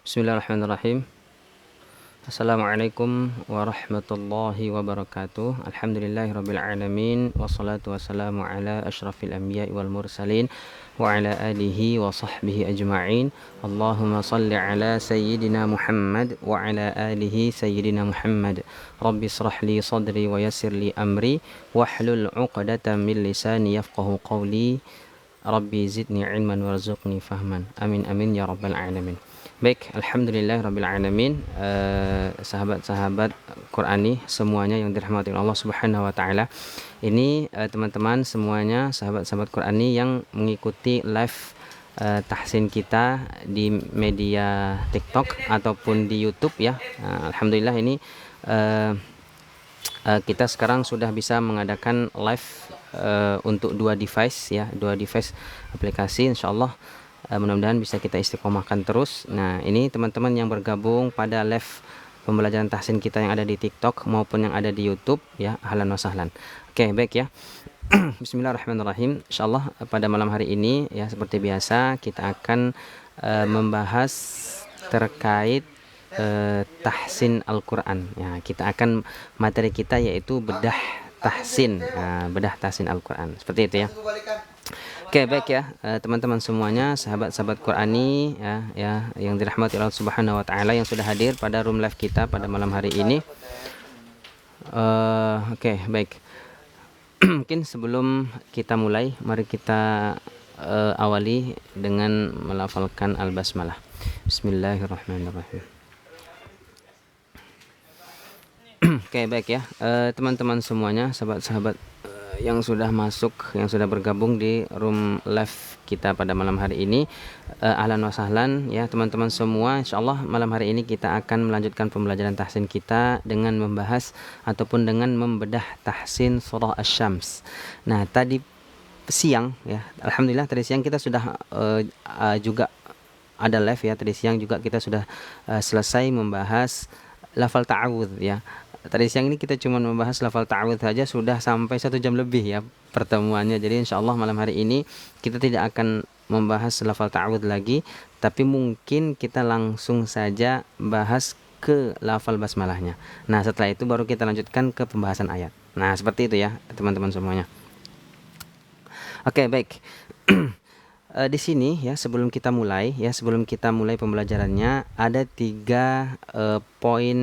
Bismillahirrahmanirrahim. Assalamualaikum warahmatullahi wabarakatuh. Alhamdulillahirabbil alamin wassalatu wassalamu ala asyrafil anbiya'i wal mursalin wa ala alihi wa sahbihi ajma'in. Allahumma shalli ala sayyidina Muhammad wa ala alihi sayyidina Muhammad. Rabbi israh li sadri wa yassir li amri wahlul 'uqdatam min lisani yafqahu qawli. Rabbi zidni ilman warzuqni fahman. Amin amin ya rabbal alamin. Baik, alhamdulillahirabbil alamin. Sahabat-sahabat Qur'ani semuanya yang dirahmati Allah Subhanahu wa taala. Ini teman-teman semuanya sahabat-sahabat Qur'ani yang mengikuti live tahsin kita di media TikTok ataupun di YouTube ya. Alhamdulillah ini kita sekarang sudah bisa mengadakan live untuk dua device aplikasi, insyaallah. Mudah-mudahan bisa kita istiqomahkan terus. Nah, ini teman-teman yang bergabung pada live pembelajaran tahsin kita yang ada di TikTok maupun yang ada di YouTube ya, ahlan wa sahlan. Oke, baik ya. Bismillahirrahmanirrahim. Insyaallah pada malam hari ini ya seperti biasa kita akan membahas terkait tahsin Al-Qur'an. Ya, kita akan materi kita yaitu bedah tahsin Al-Qur'an. Seperti itu ya. Oke, baik ya teman-teman semuanya, sahabat-sahabat Qur'ani ya yang dirahmati Allah Subhanahu wa taala yang sudah hadir pada room live kita pada malam hari ini. Oke, baik. Mungkin sebelum kita mulai, mari kita awali dengan melafalkan al-basmalah. Bismillahirrahmanirrahim. Oke, baik ya teman-teman semuanya, sahabat-sahabat yang sudah masuk, yang sudah bergabung di room live kita pada malam hari ini, ahlan wa sahlan ya teman-teman semua. Insyaallah malam hari ini kita akan melanjutkan pembelajaran tahsin kita dengan membahas ataupun dengan membedah tahsin surah Asy-Syams. Nah, tadi siang ya, alhamdulillah tadi siang kita sudah juga ada live ya. Tadi siang juga kita sudah selesai membahas lafal ta'awudz ya. Tadi siang ini kita cuma membahas lafal ta'awudz saja sudah sampai 1 jam lebih ya pertemuannya. Jadi insyaallah malam hari ini kita tidak akan membahas lafal ta'awudz lagi, tapi mungkin kita langsung saja bahas ke lafal basmalahnya. Nah, setelah itu baru kita lanjutkan ke pembahasan ayat. Nah, seperti itu ya teman-teman semuanya. Oke, baik. Di sini ya sebelum kita mulai pembelajarannya ada 3 poin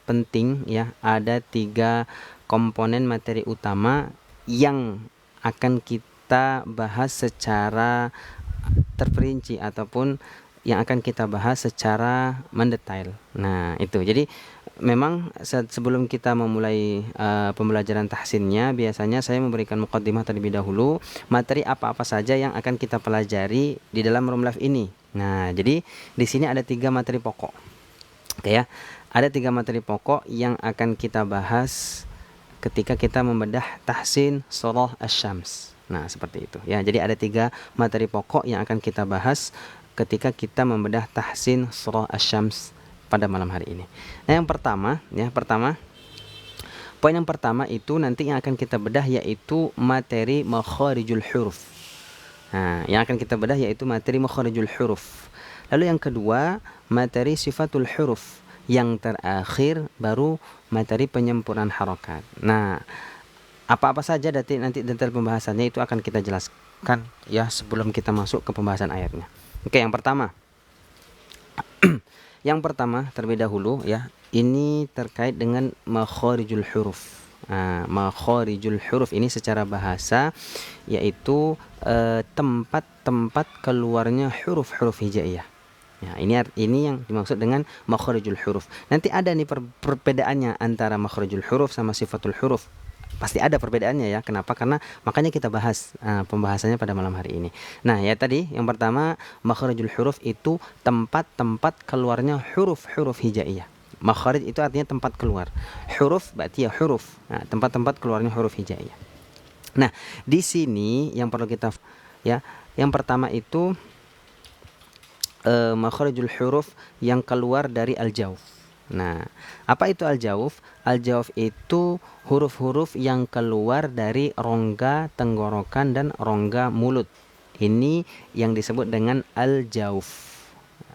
penting ya, ada 3 komponen materi utama yang akan kita bahas secara terperinci ataupun yang akan kita bahas secara mendetail. Nah, itu. Jadi memang sebelum kita memulai pembelajaran tahsinnya, biasanya saya memberikan muqaddimah terlebih dahulu, materi apa-apa saja yang akan kita pelajari di dalam room live ini. Nah, jadi di sini ada 3 materi pokok. Oke ya. Ada 3 materi pokok yang akan kita bahas ketika kita membedah tahsin surah Asy-Syams. Nah, seperti itu ya. Jadi ada 3 materi pokok yang akan kita bahas ketika kita membedah tahsin surah Asy-Syams pada malam hari ini. Nah, yang pertama, poin yang pertama itu nanti yang akan kita bedah yaitu materi makharijul huruf. Nah, yang akan kita bedah yaitu materi makharijul huruf. Lalu yang kedua, materi sifatul huruf. Yang terakhir baru materi penyempurnaan harakat. Nah, apa-apa saja nanti detail pembahasannya itu akan kita jelaskan ya sebelum kita masuk ke pembahasan ayatnya. Oke, yang pertama. Yang pertama terlebih dahulu ya, ini terkait dengan makharijul huruf. Makharijul huruf ini secara bahasa yaitu tempat-tempat keluarnya huruf-huruf hijaiyah. Ya, ini yang dimaksud dengan makharijul huruf. Nanti ada nih perbedaannya antara makharijul huruf sama sifatul huruf. Pasti ada perbedaannya ya. Kenapa? Karena makanya kita bahas pembahasannya pada malam hari ini. Nah, ya tadi yang pertama, makharijul huruf itu tempat-tempat keluarnya huruf-huruf hijaiyah. Makharij itu artinya tempat keluar. Huruf berarti ya huruf. Nah, tempat-tempat keluarnya huruf hijaiyah. Nah, di sini yang perlu kita ya, yang pertama itu makharijul huruf yang keluar dari al-jawf. Nah, apa itu al-jawf? Al-jawf itu huruf-huruf yang keluar dari rongga tenggorokan dan rongga mulut. Ini yang disebut dengan al-jawf.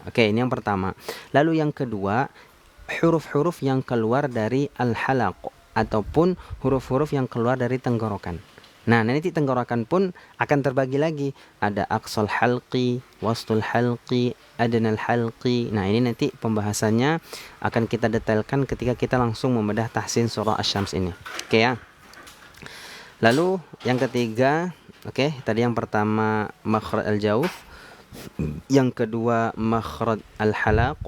Oke, ini yang pertama. Lalu yang kedua, huruf-huruf yang keluar dari al-halaq ataupun huruf-huruf yang keluar dari tenggorokan. Nah, nanti tenggorokan pun akan terbagi lagi. Ada aqsal halqi, wastul halqi, adnal halqi. Nah, ini nanti pembahasannya akan kita detailkan ketika kita langsung membedah tahsin surah Asy-Syams ini. Oke ya. Lalu yang ketiga, oke, tadi yang pertama makhraj al-jawf, yang kedua makhraj al-halaq.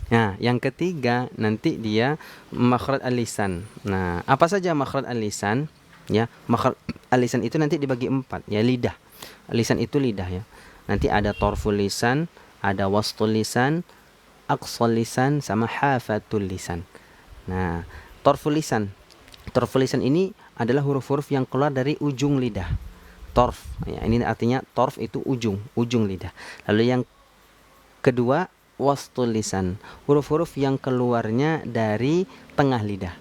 Nah, yang ketiga nanti dia makhraj al-lisan. Nah, apa saja makhraj al-lisan? Ya, makhraj al-lisan itu nanti dibagi 4, ya, lidah. Lisan itu lidah ya. Nanti ada torful lisan, ada wastul lisan, aqsal lisan, sama hafatul lisan. Nah, torful lisan. Torful lisan ini adalah huruf-huruf yang keluar dari ujung lidah. Torf, ya, ini artinya torf itu ujung lidah. Lalu yang kedua wastul lisan, huruf-huruf yang keluarnya dari tengah lidah.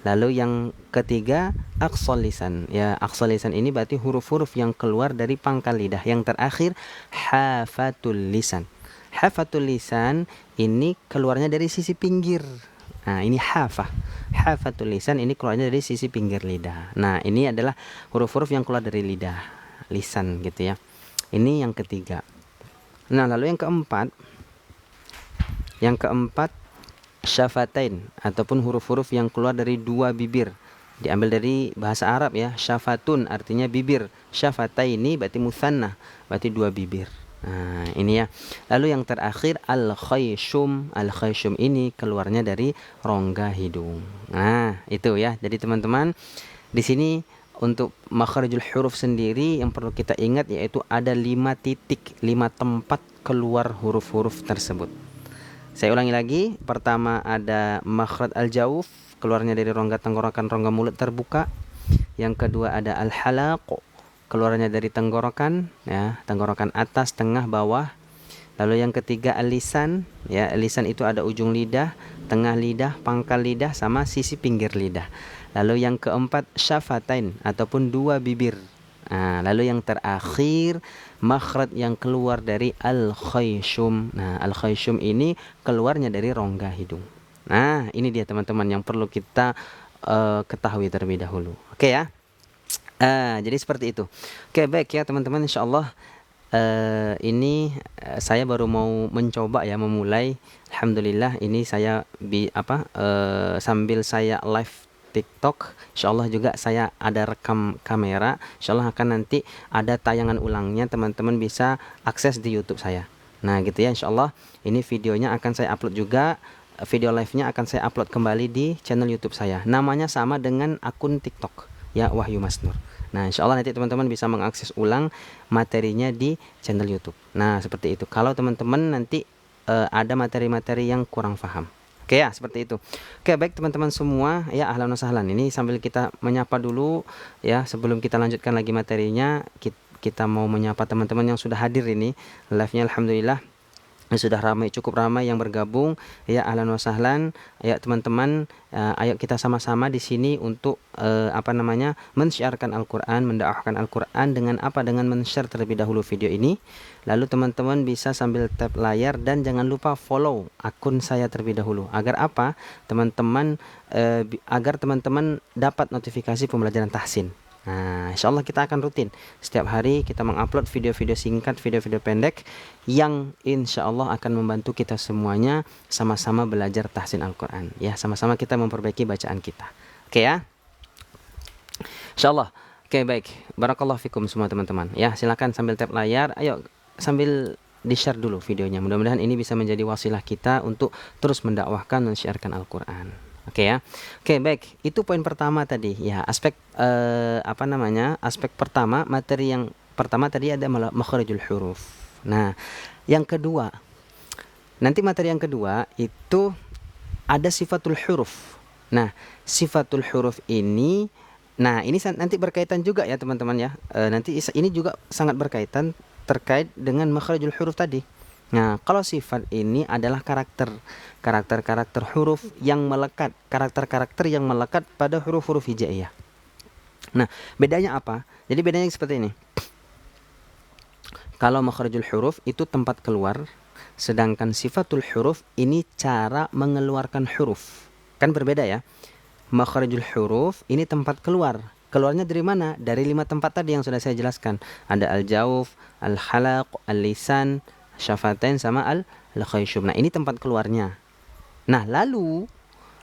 Lalu yang ketiga aqsal lisan. Ya, aqsal lisan ini berarti huruf-huruf yang keluar dari pangkal lidah. Yang terakhir hafatul lisan. Hafatul lisan ini keluarnya dari sisi pinggir. Nah, ini hafatul lisan ini keluarnya dari sisi pinggir lidah. Nah, ini adalah huruf-huruf yang keluar dari lidah, lisan gitu ya. Ini yang ketiga. Nah, lalu yang keempat syafatain ataupun huruf-huruf yang keluar dari dua bibir. Diambil dari bahasa Arab ya, syafatun artinya bibir, syafataini berarti musanna, berarti dua bibir. Nah, ini ya. Lalu yang terakhir al-khayshum. Al-khayshum ini keluarnya dari rongga hidung. Nah, itu ya. Jadi teman-teman, di sini untuk makharijul huruf sendiri yang perlu kita ingat yaitu ada 5 titik, 5 tempat keluar huruf-huruf tersebut. Saya ulangi lagi. Pertama ada makhraj al-jawf, keluarnya dari rongga tenggorokan, rongga mulut terbuka. Yang kedua ada al-halaq, keluarnya dari tenggorokan, ya, tenggorokan atas, tengah, bawah. Lalu yang ketiga al-lisan, ya, lisan itu ada ujung lidah, tengah lidah, pangkal lidah, sama sisi pinggir lidah. Lalu yang keempat syafatain ataupun dua bibir. Nah, lalu yang terakhir makhraj yang keluar dari al-khayshum. Nah, al-khayshum ini keluarnya dari rongga hidung. Nah, ini dia teman-teman yang perlu kita ketahui terlebih dahulu. Oke ya. Jadi seperti itu. Oke, baik ya teman-teman, insyaallah ini saya baru mau mencoba ya, memulai. Alhamdulillah ini saya sambil saya live TikTok, insyaallah juga saya ada rekam kamera. Insyaallah akan nanti ada tayangan ulangnya, teman-teman bisa akses di YouTube saya. Nah, gitu ya, insyaallah ini videonya akan saya upload juga. Video live-nya akan saya upload kembali di channel YouTube saya. Namanya sama dengan akun TikTok, ya, Wahyu Mas Nur. Nah, insyaallah nanti teman-teman bisa mengakses ulang materinya di channel YouTube. Nah, seperti itu. Kalau teman-teman nanti ada materi-materi yang kurang paham. Oke ya, seperti itu. Oke, baik teman-teman semua, ya, ahlan wa sahlan. Ini sambil kita menyapa dulu ya, sebelum kita lanjutkan lagi materinya, kita mau menyapa teman-teman yang sudah hadir ini. Live-nya alhamdulillah sudah ramai, cukup ramai yang bergabung, ya, ahlan wa sahlan. Ya teman-teman, ayo kita sama-sama di sini untuk mensyiarkan Al-Qur'an, mendakwahkan Al-Qur'an dengan dengan men-share terlebih dahulu video ini. Lalu teman-teman bisa sambil tap layar dan jangan lupa follow akun saya terlebih dahulu. Agar apa? Agar teman-teman dapat notifikasi pembelajaran tahsin. Nah, insyaallah kita akan rutin setiap hari kita mengupload video-video singkat, video-video pendek yang insyaallah akan membantu kita semuanya sama-sama belajar tahsin Al-Qur'an, ya, sama-sama kita memperbaiki bacaan kita. Oke ya, insyaallah. Oke, baik, barakallahu fikum semua teman-teman, ya, silakan sambil tap layar, ayo sambil di-share dulu videonya. Mudah-mudahan ini bisa menjadi wasilah kita untuk terus mendakwahkan dan syiarkan Al-Qur'an. Oke ya. Oke, baik. Itu poin pertama tadi. Ya, aspek aspek pertama, materi yang pertama tadi ada makharijul huruf. Nah, yang kedua. Nanti materi yang kedua itu ada sifatul huruf. Nah, sifatul huruf ini nanti berkaitan juga ya, teman-teman ya. Nanti ini juga sangat berkaitan terkait dengan makharijul huruf tadi. Nah, kalau sifat ini adalah karakter huruf yang melekat, karakter yang melekat pada huruf-huruf hijaiyah. Nah, bedanya apa? Jadi bedanya seperti ini. Kalau makharijul huruf itu tempat keluar, Sedangkan sifatul huruf ini cara mengeluarkan huruf. Kan berbeda ya. Makharijul huruf ini tempat keluar. Keluarnya dari mana? Dari 5 tempat tadi yang sudah saya jelaskan. Ada al-jauf, al-halaq, al-lisan, syafatain sama al-khayshum. Nah, ini tempat keluarnya. Nah, lalu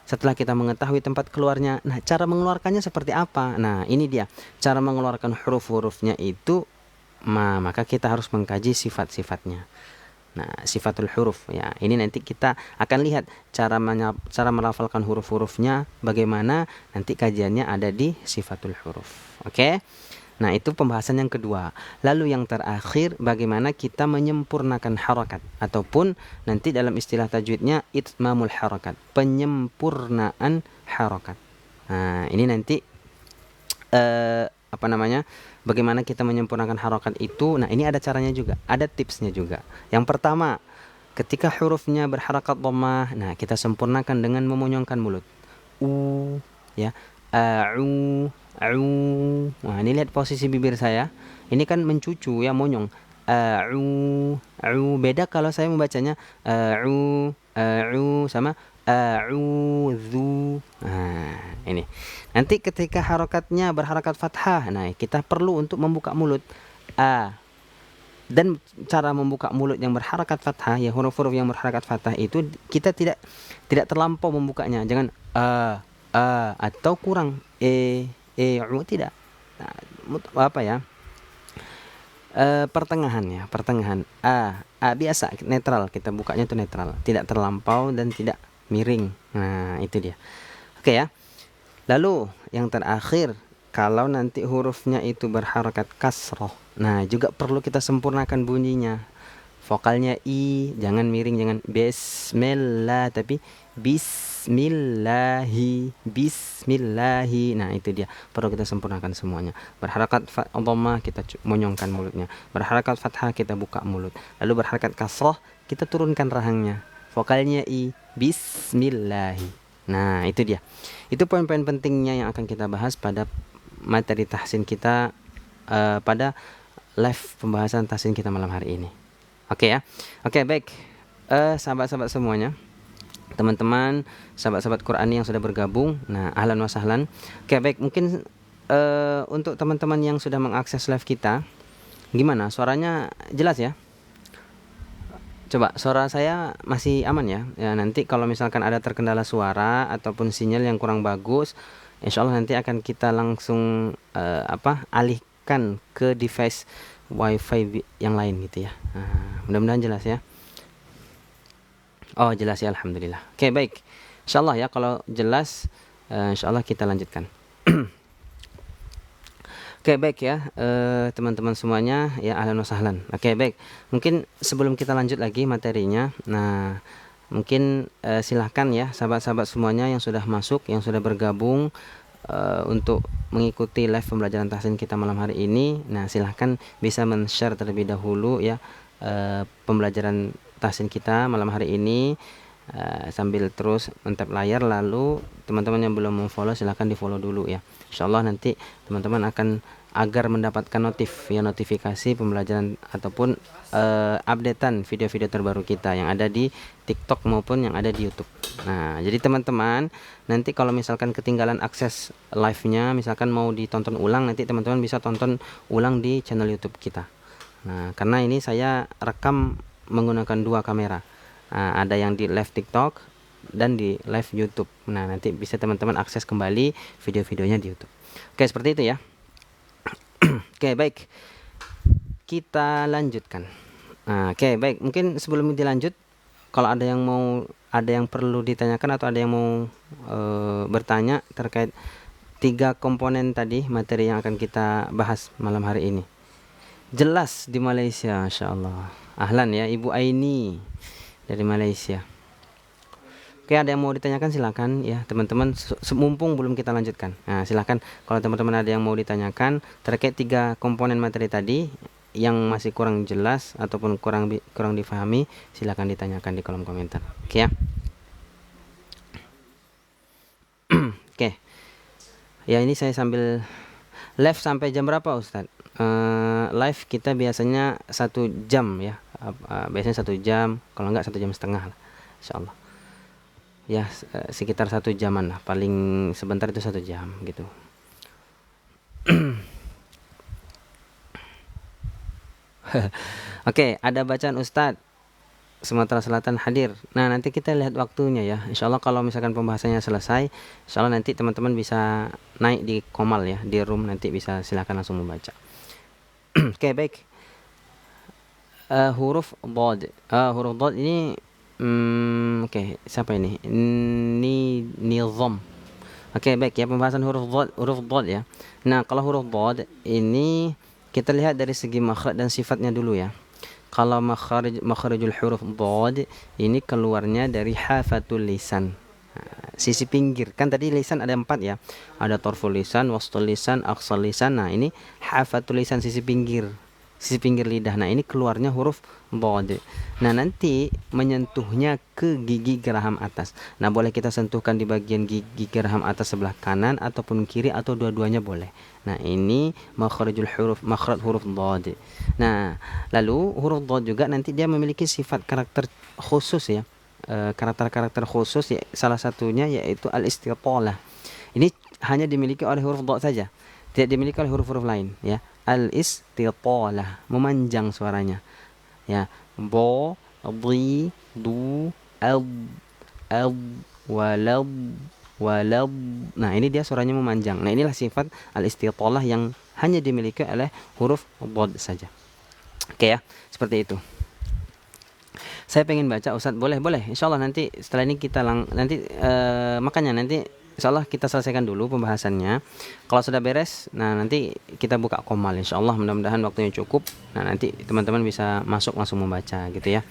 setelah kita mengetahui tempat keluarnya, nah cara mengeluarkannya seperti apa? Nah, ini dia. Cara mengeluarkan huruf-hurufnya itu maka kita harus mengkaji sifat-sifatnya. Nah, sifatul huruf ya. Ini nanti kita akan lihat cara melafalkan huruf-hurufnya bagaimana, nanti kajiannya ada di sifatul huruf. Oke? Nah, itu pembahasan yang kedua. Lalu yang terakhir, bagaimana kita menyempurnakan harakat ataupun nanti dalam istilah tajwidnya itmamul harakat, penyempurnaan harakat. Nah, ini nanti bagaimana kita menyempurnakan harokat itu. Nah, ini ada caranya juga, ada tipsnya juga. Yang pertama, ketika hurufnya berharakat dhammah, nah kita sempurnakan dengan memonyongkan mulut. Ya, a'u, a'u. Nah, ini lihat posisi bibir saya. Ini kan mencucu ya, monyong. A'u, a'u. Beda kalau saya membacanya a'u, a'u sama a'udzu. Nah, ini. Nanti ketika harokatnya berharakat fathah, nah kita perlu untuk membuka mulut. Dan cara membuka mulut yang berharakat fathah, ya huruf-huruf yang berharakat fathah itu kita tidak terlampau membukanya. Jangan atau kurang tidak. Nah, apa ya? Pertengahan biasa netral, kita bukanya itu netral, tidak terlampau dan tidak miring. Nah, itu dia. Oke ya. Lalu yang terakhir, kalau nanti hurufnya itu berharakat kasroh, nah juga perlu kita sempurnakan bunyinya. Vokalnya i, jangan miring, jangan bismillah, tapi bismillahi, bismillahi. Nah, itu dia, perlu kita sempurnakan semuanya. Berharakat dhammah, kita monyongkan mulutnya. Berharakat fathah, kita buka mulut. Lalu berharakat kasroh, kita turunkan rahangnya. Vokalnya i, bismillahi. Nah, itu dia. Itu poin-poin pentingnya yang akan kita bahas pada materi tahsin kita pada live pembahasan tahsin kita malam hari ini. Oke ya. Oke, baik. Sahabat-sahabat semuanya, teman-teman, sahabat-sahabat Qurani yang sudah bergabung. Nah, ahlan wa sahlan. Oke, baik. Mungkin untuk teman-teman yang sudah mengakses live kita, gimana? Suaranya jelas ya? Coba, suara saya masih aman ya? Ya, nanti kalau misalkan ada terkendala suara ataupun sinyal yang kurang bagus, insya Allah nanti akan kita langsung alihkan ke device wifi yang lain gitu ya. Mudah-mudahan jelas ya. Oh, jelas ya, alhamdulillah. Oke, baik. Insya Allah ya, kalau jelas insya Allah kita lanjutkan. Oke, baik ya, teman-teman semuanya ya, ahlan wa sahlan. Oke, baik. Mungkin sebelum kita lanjut lagi materinya, nah mungkin silahkan ya sahabat-sahabat semuanya yang sudah masuk, yang sudah bergabung untuk mengikuti live pembelajaran tahsin kita malam hari ini. Nah, silahkan bisa men-share terlebih dahulu ya pembelajaran tahsin kita malam hari ini. Sambil terus mentap layar, lalu teman-teman yang belum follow silahkan di follow dulu ya. Insyaallah nanti teman-teman akan agar mendapatkan notifikasi pembelajaran ataupun updatean video-video terbaru kita yang ada di TikTok maupun yang ada di YouTube. Nah, jadi teman-teman nanti kalau misalkan ketinggalan akses live-nya, misalkan mau ditonton ulang, nanti teman-teman bisa tonton ulang di channel YouTube kita. Nah, karena ini saya rekam menggunakan 2 kamera. Ada yang di live TikTok dan di live YouTube. Nah, nanti bisa teman-teman akses kembali video-videonya di YouTube. Oke, seperti itu ya. Oke, baik. Kita lanjutkan. Oke, baik. Mungkin sebelum dilanjut, kalau ada yang perlu ditanyakan atau ada yang mau bertanya terkait 3 komponen tadi materi yang akan kita bahas malam hari ini. Jelas di Malaysia, insyaallah. Ahlan ya, Ibu Aini dari Malaysia. Oke, ada yang mau ditanyakan silakan ya teman-teman, mumpung belum kita lanjutkan. Nah, silakan kalau teman-teman ada yang mau ditanyakan terkait 3 komponen materi tadi yang masih kurang jelas ataupun kurang difahami, silakan ditanyakan di kolom komentar. Oke ya. Oke. Ya, ini saya sambil live sampai jam berapa Ustadz? Live kita biasanya 1 jam ya, biasanya 1 jam, kalau enggak 1,5 jam lah, insyaallah. Ya sekitar 1 jaman lah, paling sebentar itu 1 jam gitu. Oke, ada bacaan Ustadz Sumatera Selatan hadir. Nah, nanti kita lihat waktunya ya. Insya Allah kalau misalkan pembahasannya selesai, insya Allah nanti teman-teman bisa naik di Komal ya, di room, nanti bisa silakan langsung membaca. Oke, baik. Huruf Dhad ini oke, siapa ini? Ini Nizam. Oke, baik ya, pembahasan huruf Dhad ya. Nah, kalau huruf Dhad ini kita lihat dari segi makhraj dan sifatnya dulu ya. Kalau makhrijul huruf Dhad ini keluarnya dari hafatul lisan. Sisi pinggir. Kan tadi lisan ada 4 ya. Ada torful lisan, wastul lisan, aqsal lisan. Nah, ini hafatul lisan, sisi pinggir. Sisi pinggir lidah. Nah, ini keluarnya huruf Dhad. Nah, nanti menyentuhnya ke gigi geraham atas. Nah, boleh kita sentuhkan di bagian gigi geraham atas sebelah kanan ataupun kiri atau dua-duanya boleh. Nah, ini makhraj huruf Dhad. Nah, lalu huruf Dhad juga nanti dia memiliki sifat karakter khusus ya. Karakter-karakter khusus ya, salah satunya yaitu al-istitalah. Ini hanya dimiliki oleh huruf Dhad saja, tidak dimiliki oleh huruf-huruf lain ya. Al-istitalah, memanjang suaranya ya. Bo, di, du, al, walad, walad. Nah, ini dia suaranya memanjang. Nah, inilah sifat al-istitalah yang hanya dimiliki oleh huruf Dhad saja. Oke ya, seperti itu. Saya pengen baca Ustadz, boleh insyaallah nanti setelah ini kita makanya nanti insyaallah kita selesaikan dulu pembahasannya. Kalau sudah beres, nah nanti kita buka Komal insyaallah, mudah-mudahan waktunya cukup. Nah, nanti teman-teman bisa masuk langsung membaca gitu ya.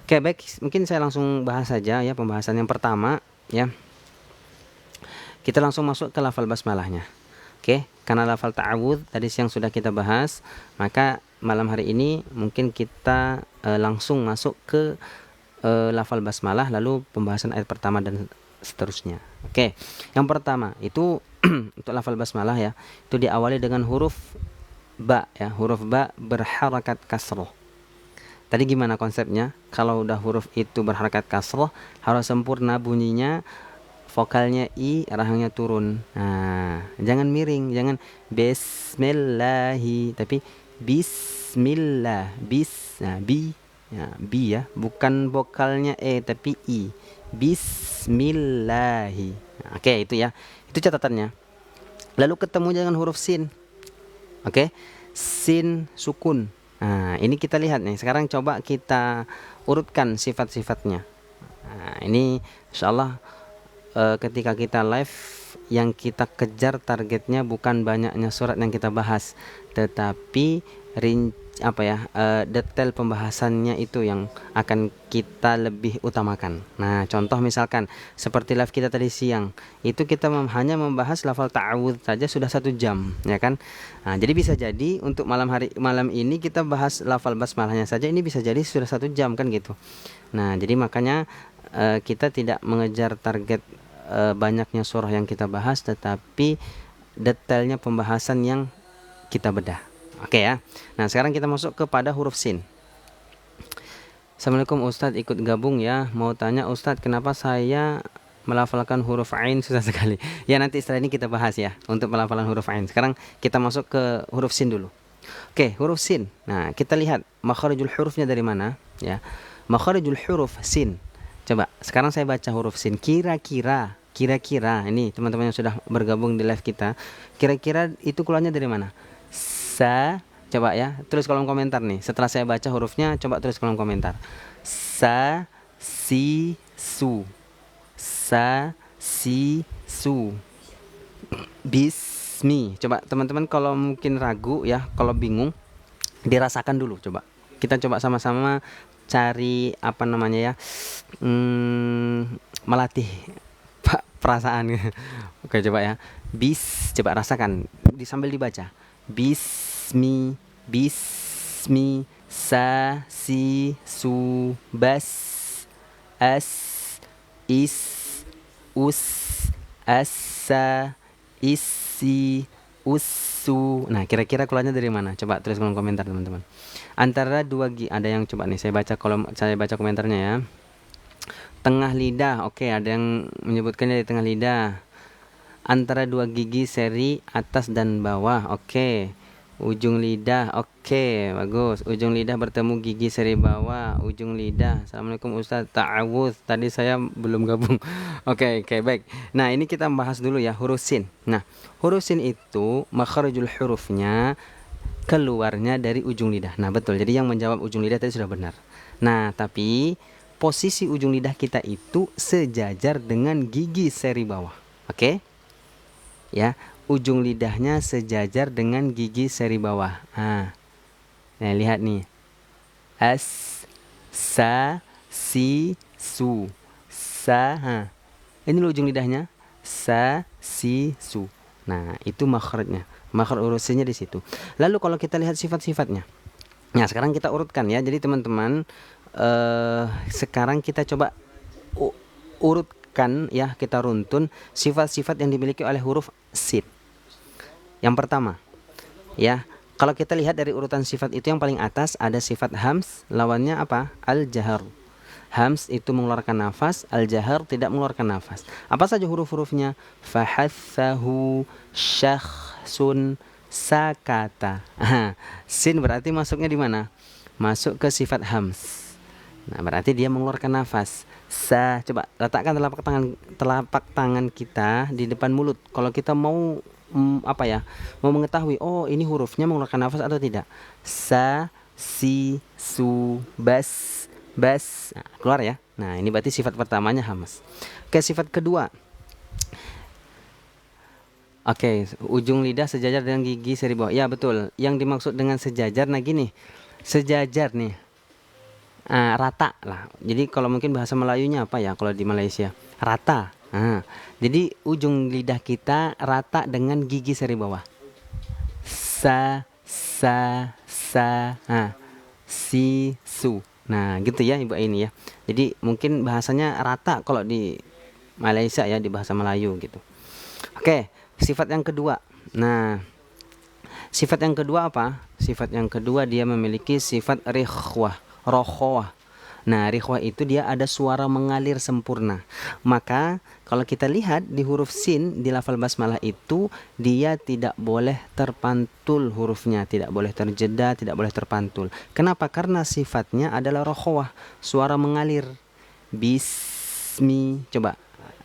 Oke, baik, mungkin saya langsung bahas saja ya pembahasan yang pertama ya. Kita langsung masuk ke lafal basmalahnya. Oke, karena lafal ta'awudz tadi siang sudah kita bahas, maka malam hari ini mungkin kita langsung masuk ke lafal basmalah, lalu pembahasan ayat pertama dan seterusnya. Oke, yang pertama itu untuk lafal basmalah ya, itu diawali dengan huruf ba ya, huruf ba berharakat kasroh. Tadi gimana konsepnya? Kalau udah huruf itu berharakat kasroh, harus sempurna bunyinya, vokalnya i, rahangnya turun. Nah, jangan miring, jangan bismillahi, tapi bismillah, nah, bi ya, bukan vokalnya e tapi i. Bismillahi. Nah, oke, itu ya. Itu catatannya. Lalu ketemu dengan huruf sin. Oke. Sin sukun. Nah, ini kita lihat nih. Sekarang coba kita urutkan sifat-sifatnya. Nah, ini insyaallah ketika kita live yang kita kejar targetnya bukan banyaknya surat yang kita bahas, tetapi detail pembahasannya itu yang akan kita lebih utamakan. Nah, contoh misalkan seperti live kita tadi siang, itu kita hanya membahas lafal ta'awudz saja sudah 1 jam, ya kan? Nah, jadi bisa jadi untuk malam ini kita bahas lafal basmalahnya saja, ini bisa jadi sudah 1 jam kan gitu. Nah, jadi makanya kita tidak mengejar target banyaknya surah yang kita bahas, tetapi detailnya pembahasan yang kita bedah. Oke ya. Nah, sekarang kita masuk kepada huruf sin. Assalamualaikum Ustadz, ikut gabung ya. Mau tanya Ustadz, kenapa saya melafalkan huruf ain susah sekali? Ya, nanti setelah ini kita bahas ya untuk pelafalan huruf ain. Sekarang kita masuk ke huruf sin dulu. Oke, huruf sin. Nah, kita lihat makharijul hurufnya dari mana ya. Makharijul huruf sin. Coba sekarang saya baca huruf sin. Kira-kira ini teman-teman yang sudah bergabung di live kita, kira-kira itu keluarnya dari mana? Coba ya, tulis kolom komentar nih. Setelah saya baca hurufnya, coba tulis kolom komentar. Si su. Bismi. Coba teman-teman kalau mungkin ragu ya, kalau bingung, dirasakan dulu coba. Kita coba sama-sama cari melatih perasaan. Oke, coba ya. Coba rasakan sambil dibaca. Bismi, sa, si, su, bas, as, is, us, asa, isi, Usu. Nah, kira-kira keluarnya dari mana? Coba tulis kolom komentar teman-teman. Antara dua gigi, ada yang coba nih, saya baca komentarnya ya. Tengah lidah, oke, ada yang menyebutkannya di tengah lidah. Antara dua gigi seri atas dan bawah, oke. Ujung lidah, oke, bagus. Ujung lidah bertemu gigi seri bawah, ujung lidah. Assalamualaikum Ustaz, ta'awudz. Tadi saya belum gabung. Oke, baik. Nah, ini kita bahas dulu ya huruf sin. Nah, huruf sin itu makharijul hurufnya keluarnya dari ujung lidah. Nah, betul. Jadi yang menjawab ujung lidah tadi sudah benar. Nah, tapi posisi ujung lidah kita itu sejajar dengan gigi seri bawah. Oke? Ya, ujung lidahnya sejajar dengan gigi seri bawah. Nah, lihat nih. As, sa, si, su. Sa, ini loh ujung lidahnya. Sa, si, su. Nah, itu makhrajnya. Makhraj urusnya di situ. Lalu kalau kita lihat sifat-sifatnya. Nah, sekarang kita urutkan ya. Jadi teman-teman, sekarang kita coba urutkan ya, kita runtun sifat-sifat yang dimiliki oleh huruf sin. Yang pertama, ya, kalau kita lihat dari urutan sifat itu yang paling atas ada sifat hams, lawannya apa? Al-jahar. Hams itu mengeluarkan nafas, al-jahar tidak mengeluarkan nafas. Apa saja huruf-hurufnya? Fahathahu, syakhsun, sakata. Sin berarti masuknya di mana? Masuk ke sifat hams. Nah, berarti dia mengeluarkan nafas. Coba letakkan telapak tangan kita di depan mulut. Kalau kita mau mau mengetahui, oh ini hurufnya mengeluarkan nafas atau tidak. Sa, si, su, bas. Nah, keluar ya. Nah, ini berarti sifat pertamanya hamas. Oke, sifat kedua. Oke, ujung lidah sejajar dengan gigi seri bawah. Ya, betul. Yang dimaksud dengan sejajar, nah gini. Sejajar nih. Rata lah. Jadi kalau mungkin bahasa Melayunya apa ya kalau di Malaysia? Rata. Jadi ujung lidah kita rata dengan gigi seri bawah. Sa, si, su. Nah, gitu ya Ibu ini ya. Jadi mungkin bahasanya rata kalau di Malaysia ya, di bahasa Melayu gitu. Oke, sifat yang kedua. Nah, sifat yang kedua apa? Sifat yang kedua dia memiliki sifat rikhwah, rokhwah. Nah, rikhwah itu dia ada suara mengalir sempurna. Maka kalau kita lihat di huruf sin di lafal basmalah itu dia tidak boleh terpantul hurufnya, tidak boleh terjeda, tidak boleh terpantul. Kenapa? Karena sifatnya adalah rokhwah, suara mengalir. Bismi, coba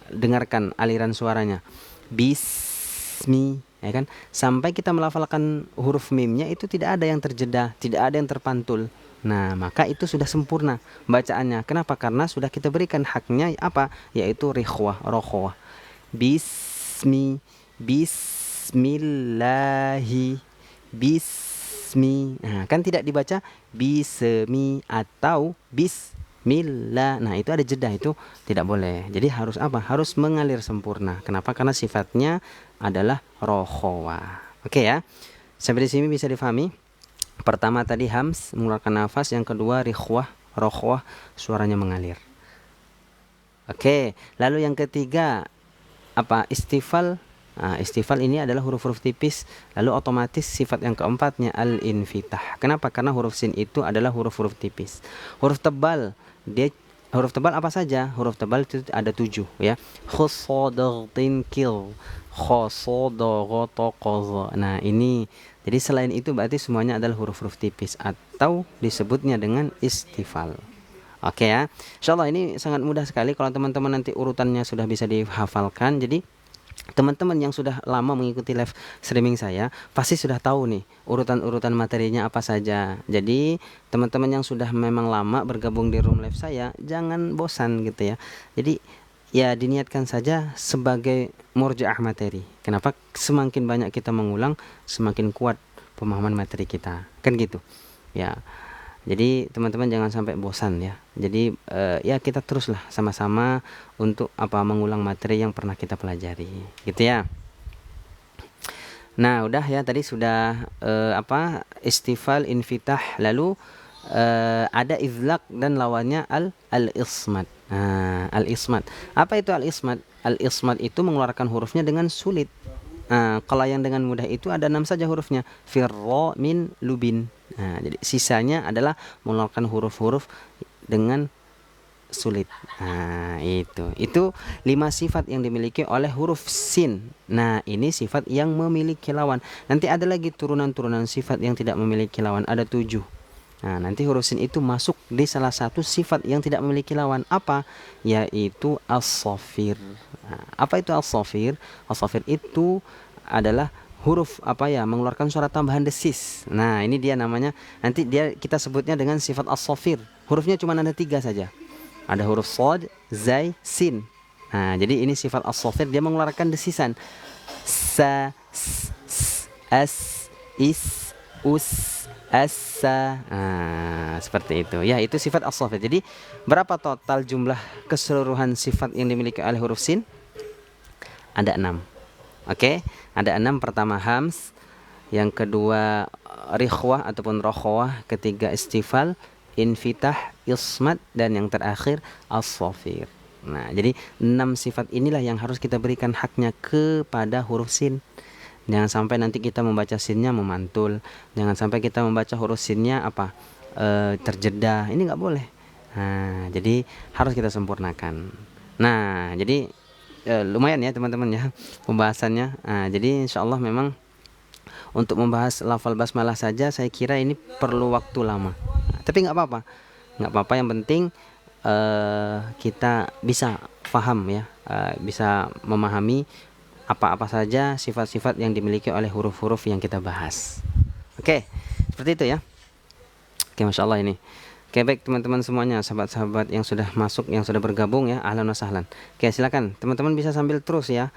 dengarkan aliran suaranya. Bismi, ya kan? Sampai kita melafalkan huruf mimnya itu tidak ada yang terjeda, tidak ada yang terpantul. Nah, maka itu sudah sempurna bacaannya. Kenapa? Karena sudah kita berikan haknya apa? Yaitu rikhwah, rokhwah. Bismillahi, bismi. Nah, kan tidak dibaca bismi atau bismillah. Nah, itu ada jeda, itu tidak boleh. Jadi harus apa? Harus mengalir sempurna. Kenapa? Karena sifatnya adalah rokhwah. Oke ya. Sampai di sini bisa difahami? Pertama tadi hams mengeluarkan nafas, yang kedua rikhwah, rokhwah, suaranya mengalir. Oke, lalu yang ketiga apa? Istifal. Istifal ini adalah huruf-huruf tipis. Lalu otomatis sifat yang keempatnya al-infitah. Kenapa? Karena huruf sin itu adalah huruf-huruf tipis. Huruf tebal, huruf tebal apa saja? Huruf tebal itu ada 7 ya. Khusodagtin kil, khosodogotokozo. Nah, ini jadi selain itu berarti semuanya adalah huruf-huruf tipis atau disebutnya dengan istifal. Oke ya. Insyaallah ini sangat mudah sekali kalau teman-teman nanti urutannya sudah bisa dihafalkan. Jadi teman-teman yang sudah lama mengikuti live streaming saya pasti sudah tahu nih urutan-urutan materinya apa saja. Jadi teman-teman yang sudah memang lama bergabung di room live saya jangan bosan gitu ya. Jadi ya diniatkan saja sebagai murji'ah materi. Kenapa? Semakin banyak kita mengulang, semakin kuat pemahaman materi kita. Kan gitu. Ya. Jadi teman-teman jangan sampai bosan ya. Jadi ya kita teruslah sama-sama untuk mengulang materi yang pernah kita pelajari. Gitu ya. Nah, udah ya tadi sudah istifal, infitah, lalu ada izlaq dan lawannya al-ismat. Al-ismat. Apa itu al-ismat? Al-ismat itu mengeluarkan hurufnya dengan sulit. Kalau yang dengan mudah itu ada 6 saja hurufnya. Firra min lubin. Jadi sisanya adalah mengeluarkan huruf-huruf dengan sulit. Itu 5 sifat yang dimiliki oleh huruf sin. Nah, ini sifat yang memiliki lawan. Nanti ada lagi turunan-turunan sifat yang tidak memiliki lawan, ada 7. Nanti huruf sin itu masuk di salah satu sifat yang tidak memiliki lawan. Apa? Yaitu as-shafir. Apa itu as-shafir? As-shafir itu adalah huruf mengeluarkan suara tambahan desis. Nah, ini dia namanya. Nanti kita sebutnya dengan sifat as-shafir. Hurufnya cuma ada 3 saja. Ada huruf shad, zai, sin. Jadi ini sifat as-shafir, dia mengeluarkan desisan. Sa, as, is, us, asa. Seperti itu. Ya, itu sifat as-shafir. Jadi berapa total jumlah keseluruhan sifat yang dimiliki oleh huruf sin? Ada 6. Oke, ada 6. Pertama hams, yang kedua rikhwah ataupun rokhwah, ketiga istifal, infitah, ismat, dan yang terakhir as-shafir. Nah, jadi 6 sifat inilah yang harus kita berikan haknya kepada huruf sin. Jangan sampai nanti kita membaca sinnya memantul. Jangan sampai kita membaca huruf sinnya terjeda. Ini nggak boleh. Jadi harus kita sempurnakan. Nah, jadi lumayan ya teman-teman ya pembahasannya. Jadi insyaallah memang untuk membahas lafal basmalah saja saya kira ini perlu waktu lama. Tapi nggak apa-apa, yang penting kita bisa paham ya, bisa memahami apa-apa saja sifat-sifat yang dimiliki oleh huruf-huruf yang kita bahas. Oke, seperti itu ya. Oke, Masya Allah ini. Oke, baik teman-teman semuanya, sahabat-sahabat yang sudah masuk, yang sudah bergabung ya, ahlan wa sahlan. Oke, silakan teman-teman bisa sambil terus ya,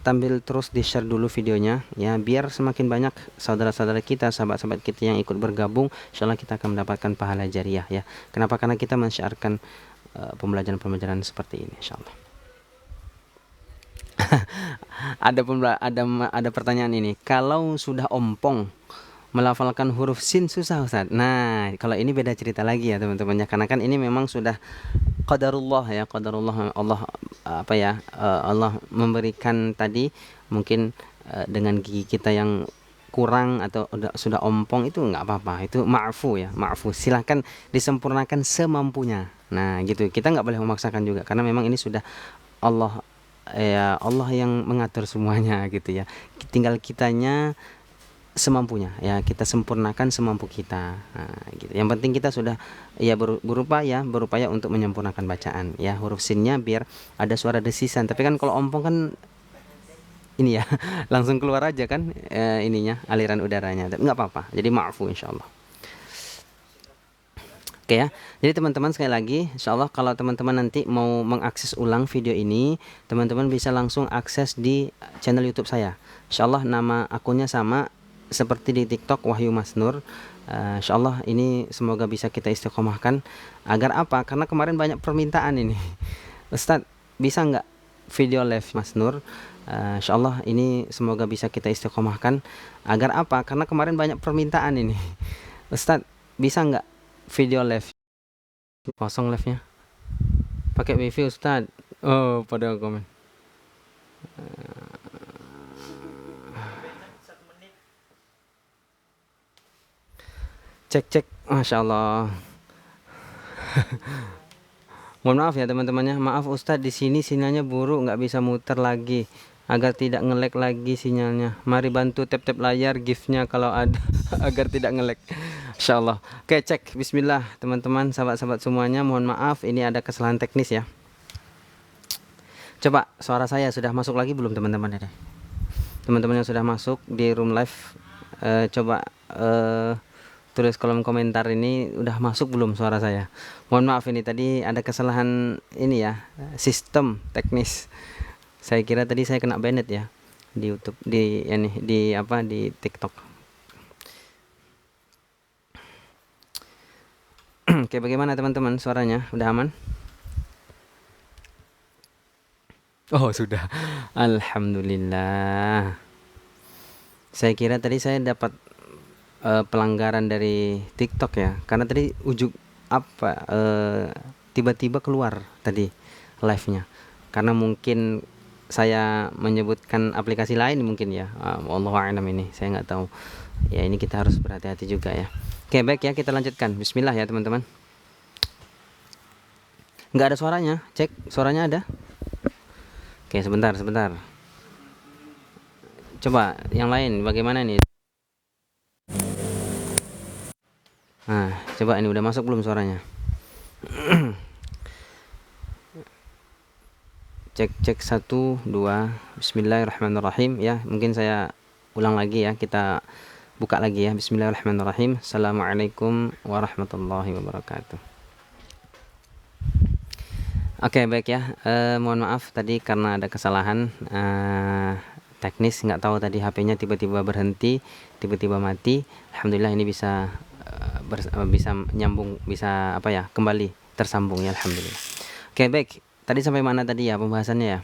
tampil terus di share dulu videonya ya, biar semakin banyak saudara-saudara kita, sahabat-sahabat kita yang ikut bergabung. Insyaallah kita akan mendapatkan pahala jariah ya. Kenapa? Karena kita mensyiarkan pembelajaran-pembelajaran seperti ini insyaallah. Ada pertanyaan ini, kalau sudah ompong melafalkan huruf sin susah Ustaz. Nah, kalau ini beda cerita lagi ya teman-teman ya, karena kan ini memang sudah qadarullah ya, qadarullah Allah Allah memberikan tadi mungkin dengan gigi kita yang kurang atau sudah ompong, itu nggak apa-apa, itu ma'fu ya, ma'fu. Silahkan disempurnakan semampunya. Nah, gitu. Kita nggak boleh memaksakan juga karena memang ini sudah Allah Allah yang mengatur semuanya gitu ya. Tinggal kitanya semampunya ya, kita sempurnakan semampu kita. Gitu. Yang penting kita sudah ya berupaya untuk menyempurnakan bacaan ya, huruf sinnya biar ada suara desisan. Tapi kan kalau ompong kan ini ya langsung keluar aja kan ininya, aliran udaranya. Tapi nggak apa-apa, jadi ma'fu insyaallah. Oke ya. Jadi teman-teman sekali lagi, insyaallah kalau teman-teman nanti mau mengakses ulang video ini, teman-teman bisa langsung akses di channel YouTube saya. Insyaallah nama akunnya sama seperti di TikTok, Wahyu Masnur. Insyaallah ini semoga bisa kita istiqomahkan. Agar apa? Karena kemarin banyak permintaan ini. Ustadz, bisa nggak video live Masnur? Insyaallah ini semoga bisa kita istiqomahkan. Agar apa? Karena kemarin banyak permintaan ini. Ustadz, bisa nggak video live? Kosong live-nya. Pakai wifi Ustadz. Oh, pada komen. Cek, Masya Allah. Mohon maaf ya teman-temannya. Maaf Ustadz, di sini sinyalnya buruk, nggak bisa muter lagi. Agar tidak nge-lag lagi sinyalnya. Mari bantu tap-tap layar GIF-nya kalau ada agar tidak nge-lag. Insya Allah. Oke, cek. Bismillah teman-teman, sahabat-sahabat semuanya. Mohon maaf, ini ada kesalahan teknis ya. Coba suara saya sudah masuk lagi belum teman-teman? Teman-teman yang sudah masuk di room live, coba tulis kolom komentar ini udah masuk belum suara saya. Mohon maaf ini tadi ada kesalahan ini ya, sistem teknis. Saya kira tadi saya kena banned ya di YouTube, di TikTok. Oke, bagaimana teman-teman suaranya? Udah aman? Oh, sudah. Alhamdulillah. Saya kira tadi saya dapat pelanggaran dari TikTok ya, karena tadi tiba-tiba keluar tadi live-nya, karena mungkin saya menyebutkan aplikasi lain mungkin ya. Wallahu a'lam, ini saya nggak tahu. Ya ini kita harus berhati-hati juga ya. Oke, baik ya, kita lanjutkan. Bismillah ya teman-teman. Nggak ada suaranya. Cek suaranya ada. Oke, sebentar. Coba yang lain bagaimana nih? Nah, coba ini udah masuk belum suaranya? Cek 1 2. Bismillahirrahmanirrahim ya. Mungkin saya ulang lagi ya. Kita buka lagi ya. Bismillahirrahmanirrahim. Assalamualaikum warahmatullahi wabarakatuh. Oke, baik ya. Mohon maaf tadi karena ada kesalahan teknis, nggak tahu tadi HP-nya tiba-tiba berhenti, tiba-tiba mati. Alhamdulillah ini bisa bisa nyambung, bisa kembali tersambung ya, alhamdulillah. Oke, baik. Tadi sampai mana tadi ya pembahasannya ya?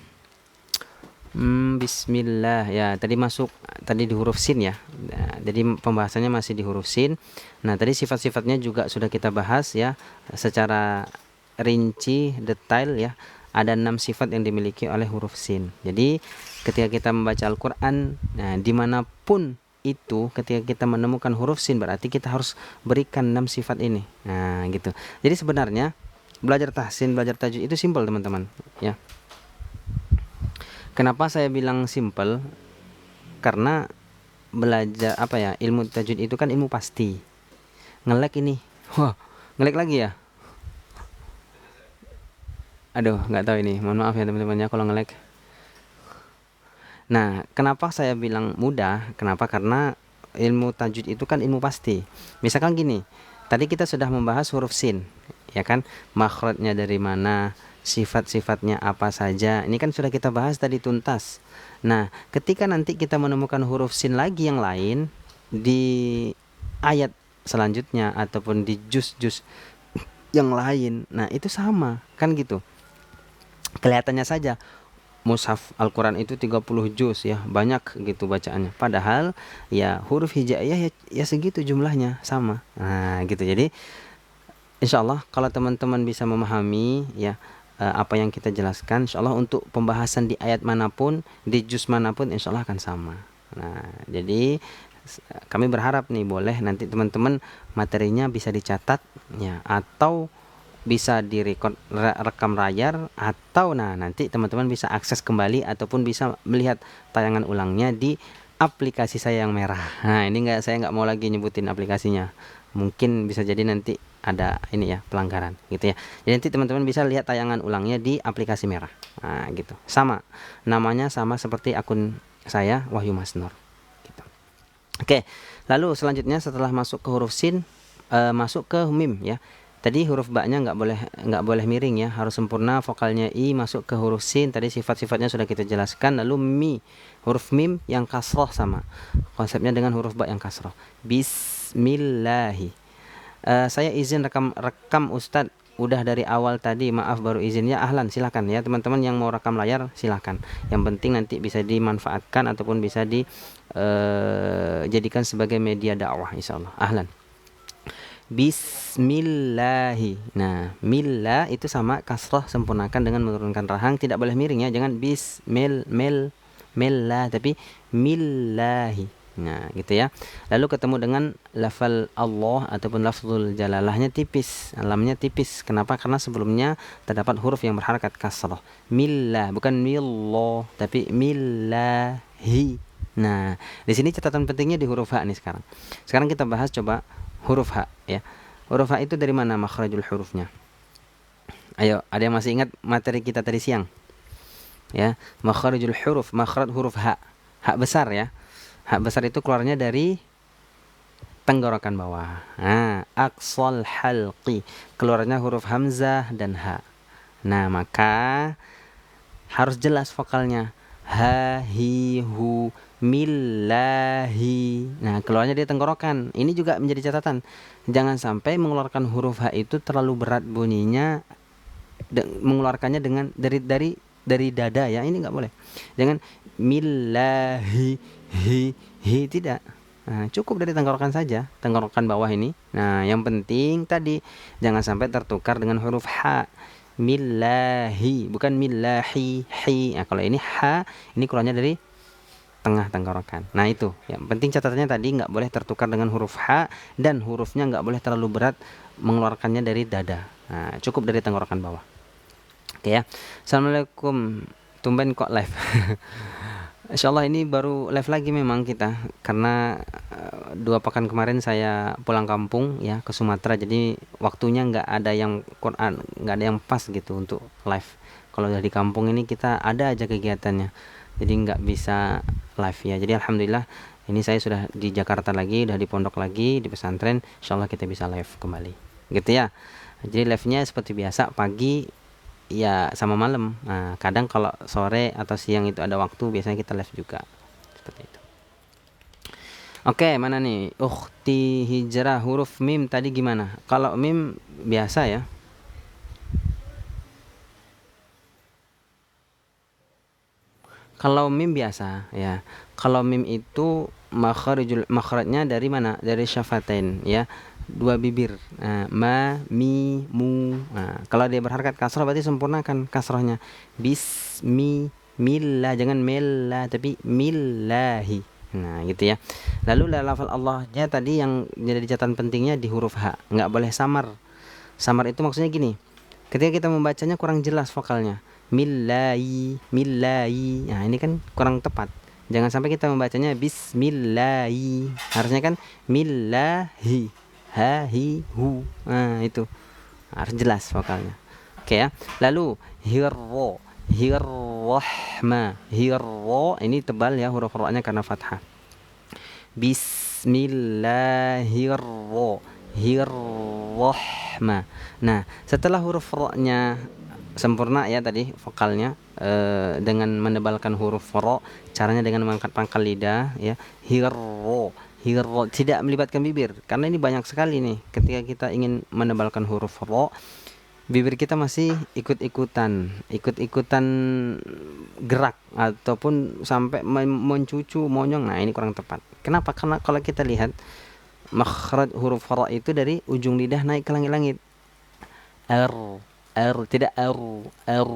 Bismillah ya. Tadi di huruf sin ya. Nah, jadi pembahasannya masih di huruf sin. Nah, tadi sifat-sifatnya juga sudah kita bahas ya secara rinci, detail ya. Ada 6 sifat yang dimiliki oleh huruf sin. Jadi ketika kita membaca Al-Quran, nah dimanapun itu ketika kita menemukan huruf sin berarti kita harus berikan 6 sifat ini. Nah gitu. Jadi sebenarnya belajar tahsin, belajar tajwid itu simpel teman-teman ya. Kenapa saya bilang simpel? Karena belajar ilmu tajwid itu kan ilmu pasti. Ngelek ini. Wah, ngelek lagi ya. Aduh, nggak tahu ini. Mohon maaf ya teman-teman ya kalau ngelek. Nah, kenapa saya bilang mudah? Kenapa? Karena ilmu tajwid itu kan ilmu pasti. Misalkan gini, tadi kita sudah membahas huruf sin, ya kan? Makhrajnya dari mana, sifat-sifatnya apa saja. Ini kan sudah kita bahas tadi tuntas. Nah, ketika nanti kita menemukan huruf sin lagi yang lain di ayat selanjutnya ataupun di juz-juz yang lain, nah itu sama, kan gitu. Kelihatannya saja mushaf Al-Quran itu 30 juz ya, banyak gitu bacaannya. Padahal ya huruf hijaiyah ya segitu jumlahnya, sama. Nah gitu. Jadi insyaallah kalau teman-teman bisa memahami ya apa yang kita jelaskan, insyaallah untuk pembahasan di ayat manapun, di juz manapun, insyaallah akan sama. Nah jadi kami berharap nih boleh nanti teman-teman materinya bisa dicatat ya, atau bisa direkod rekam layar, atau nanti teman-teman bisa akses kembali ataupun bisa melihat tayangan ulangnya di aplikasi saya yang merah. Nah ini saya nggak mau lagi nyebutin aplikasinya, mungkin bisa jadi nanti ada ini ya pelanggaran gitu ya. Jadi nanti teman-teman bisa lihat tayangan ulangnya di aplikasi merah. Nah gitu, sama namanya, sama seperti akun saya Wahyu Masnur gitu. Oke, lalu selanjutnya setelah masuk ke huruf sin, masuk ke mim ya. Tadi huruf ba-nya nggak boleh miring ya, harus sempurna. Vokalnya i masuk ke huruf sin. Tadi sifat-sifatnya sudah kita jelaskan. Lalu mi, huruf mim yang kasroh sama konsepnya dengan huruf ba yang kasroh. Bismillahi. Saya izin rekam Ustadz udah dari awal tadi, maaf baru izinnya. Ahlan, silakan ya teman-teman yang mau rekam layar silakan. Yang penting nanti bisa dimanfaatkan ataupun bisa dijadikan sebagai media dakwah insyaallah. Ahlan. Bismillahi. Nah, milla itu sama kasrah, sempurnakan dengan menurunkan rahang, tidak boleh miring ya. Jangan milla, tapi millahi. Nah, gitu ya. Lalu ketemu dengan lafal Allah ataupun lafzul jalalahnya tipis, lamnya tipis. Kenapa? Karena sebelumnya terdapat huruf yang berharakat kasrah. Millah, bukan millah, tapi millahi. Nah, di sini catatan pentingnya di huruf ha nih sekarang. Sekarang kita bahas coba huruf ha ya. Huruf ha itu dari mana makhrajul hurufnya? Ayo, ada yang masih ingat materi kita tadi siang? Ya, makhrajul huruf, makhraj huruf ha. Ha besar ya. Ha besar itu keluarnya dari tenggorokan bawah. Nah, aqsal halqi, keluarnya huruf hamzah dan ha. Nah, maka harus jelas vokalnya. Ha, hi, hu, millahi. Nah, keluarnya di tenggorokan. Ini juga menjadi catatan. Jangan sampai mengeluarkan huruf ha itu terlalu berat bunyinya, mengeluarkannya dengan dari dada ya. Ini nggak boleh. Jangan millahi, hi, tidak. Nah, cukup dari tenggorokan saja, tenggorokan bawah ini. Nah, yang penting tadi jangan sampai tertukar dengan huruf ha. millahi, bukan millahi, hi. Nah, kalau ini ha, ini keluarnya dari tengah tenggorokan. Nah itu, yang penting catatannya tadi nggak boleh tertukar dengan huruf H, dan hurufnya nggak boleh terlalu berat mengeluarkannya dari dada. Nah, cukup dari tenggorokan bawah. Oke ya. Assalamualaikum. Tumben kok live. Insyaallah ini baru live lagi memang kita, karena 2 pekan kemarin saya pulang kampung ya ke Sumatera, jadi waktunya nggak ada yang Quran, nggak ada yang pas gitu untuk live. Kalau dari kampung ini kita ada aja kegiatannya, jadi nggak bisa live ya. Jadi alhamdulillah ini saya sudah di Jakarta lagi, udah di pondok lagi di pesantren, insyaallah kita bisa live kembali gitu ya. Jadi live-nya seperti biasa pagi ya sama malam. Nah, kadang kalau sore atau siang itu ada waktu, biasanya kita live juga seperti itu. Oke, mana nih? Ukhti hijrah huruf mim tadi gimana? Kalau mim biasa ya. Kalau mim biasa ya. Kalau mim itu makharijnya dari mana? Dari syafatain ya. 2 bibir. Nah, ma, mi, mu. Nah, kalau dia berharakat kasrah berarti sempurnakan kasrahnya. Bismillah, jangan milla tapi millahi. Nah, gitu ya. Lalu lafal Allahnya tadi yang jadi catatan pentingnya di huruf H. Nggak boleh samar. Samar itu maksudnya gini. Ketika kita membacanya kurang jelas vokalnya. Millai, millai. Nah, ini kan kurang tepat. Jangan sampai kita membacanya bismillahi. Harusnya kan millahi. Ha, hi, hu. Nah, itu. Harus jelas vokalnya. Oke ya. Lalu hirro, hirrohma, hirro ini tebal ya huruf ro-nya karena fathah. Bismillahirro, hirrohma. Nah, setelah huruf ro-nya sempurna ya tadi vokalnya, dengan menebalkan huruf ro, caranya dengan mengangkat pangkal lidah ya. Hirro, hirro, tidak melibatkan bibir karena ini banyak sekali nih ketika kita ingin menebalkan huruf ro, bibir kita masih ikut-ikutan gerak ataupun sampai mencucu, monyong. Nah, ini kurang tepat. Kenapa? Karena kalau kita lihat makhraj huruf ra itu dari ujung lidah naik ke langit-langit. R, R, tidak R, R.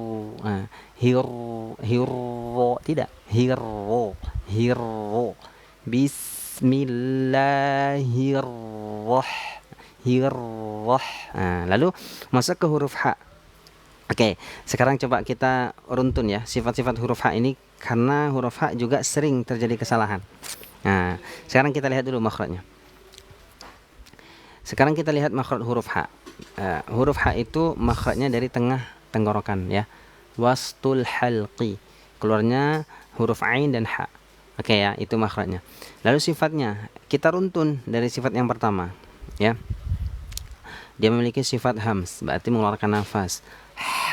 Nah, hirro, tidak hirro, hirro. Bismillahirrahmanirrahim. Nah, lalu masuk ke huruf H. Oke, sekarang coba kita runtun ya sifat-sifat huruf H ini, karena huruf H juga sering terjadi kesalahan. Nah, sekarang kita lihat dulu makhrajnya. Sekarang kita lihat makhraj huruf H. Huruf H itu makhrajnya dari tengah tenggorokan ya. Wastul halqi. Keluarnya huruf ain dan H. Oke ya, itu makhrajnya. Lalu sifatnya kita runtun dari sifat yang pertama ya. Dia memiliki sifat hams, berarti mengeluarkan nafas.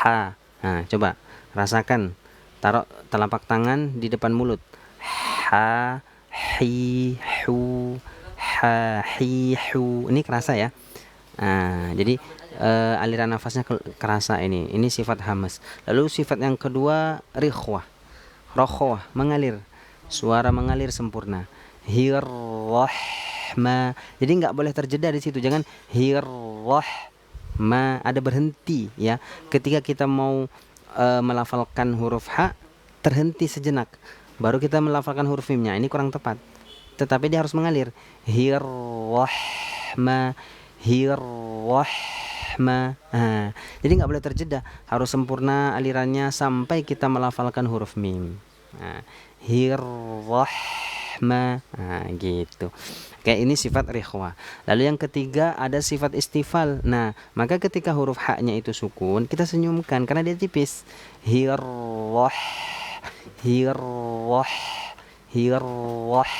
Ha. Nah, coba rasakan. Taruh telapak tangan di depan mulut. Ha, hi, hu, ha, hi, hu. Ini kerasa ya. Nah, jadi aliran nafasnya kerasa ini. Ini sifat hamas. Lalu sifat yang kedua rikhwah. Rokhwah, mengalir. Suara mengalir sempurna. Hirrahma. Jadi nggak boleh terjeda di situ. Jangan hirrahma, ada berhenti ya. Ketika kita mau melafalkan huruf H, terhenti sejenak. Baru kita melafalkan huruf mimnya. Ini kurang tepat. Tetapi dia harus mengalir. Hirrahma, hirrahma. Nah, jadi nggak boleh terjeda. Harus sempurna alirannya sampai kita melafalkan huruf mim. Nah, hirrahma. Nah, gitu. Oke, ini sifat rikhwah. Lalu yang ketiga ada sifat istifal. Nah, maka ketika huruf H-nya itu sukun, kita senyumkan karena dia tipis. Hirrah, hirrah, hirrah.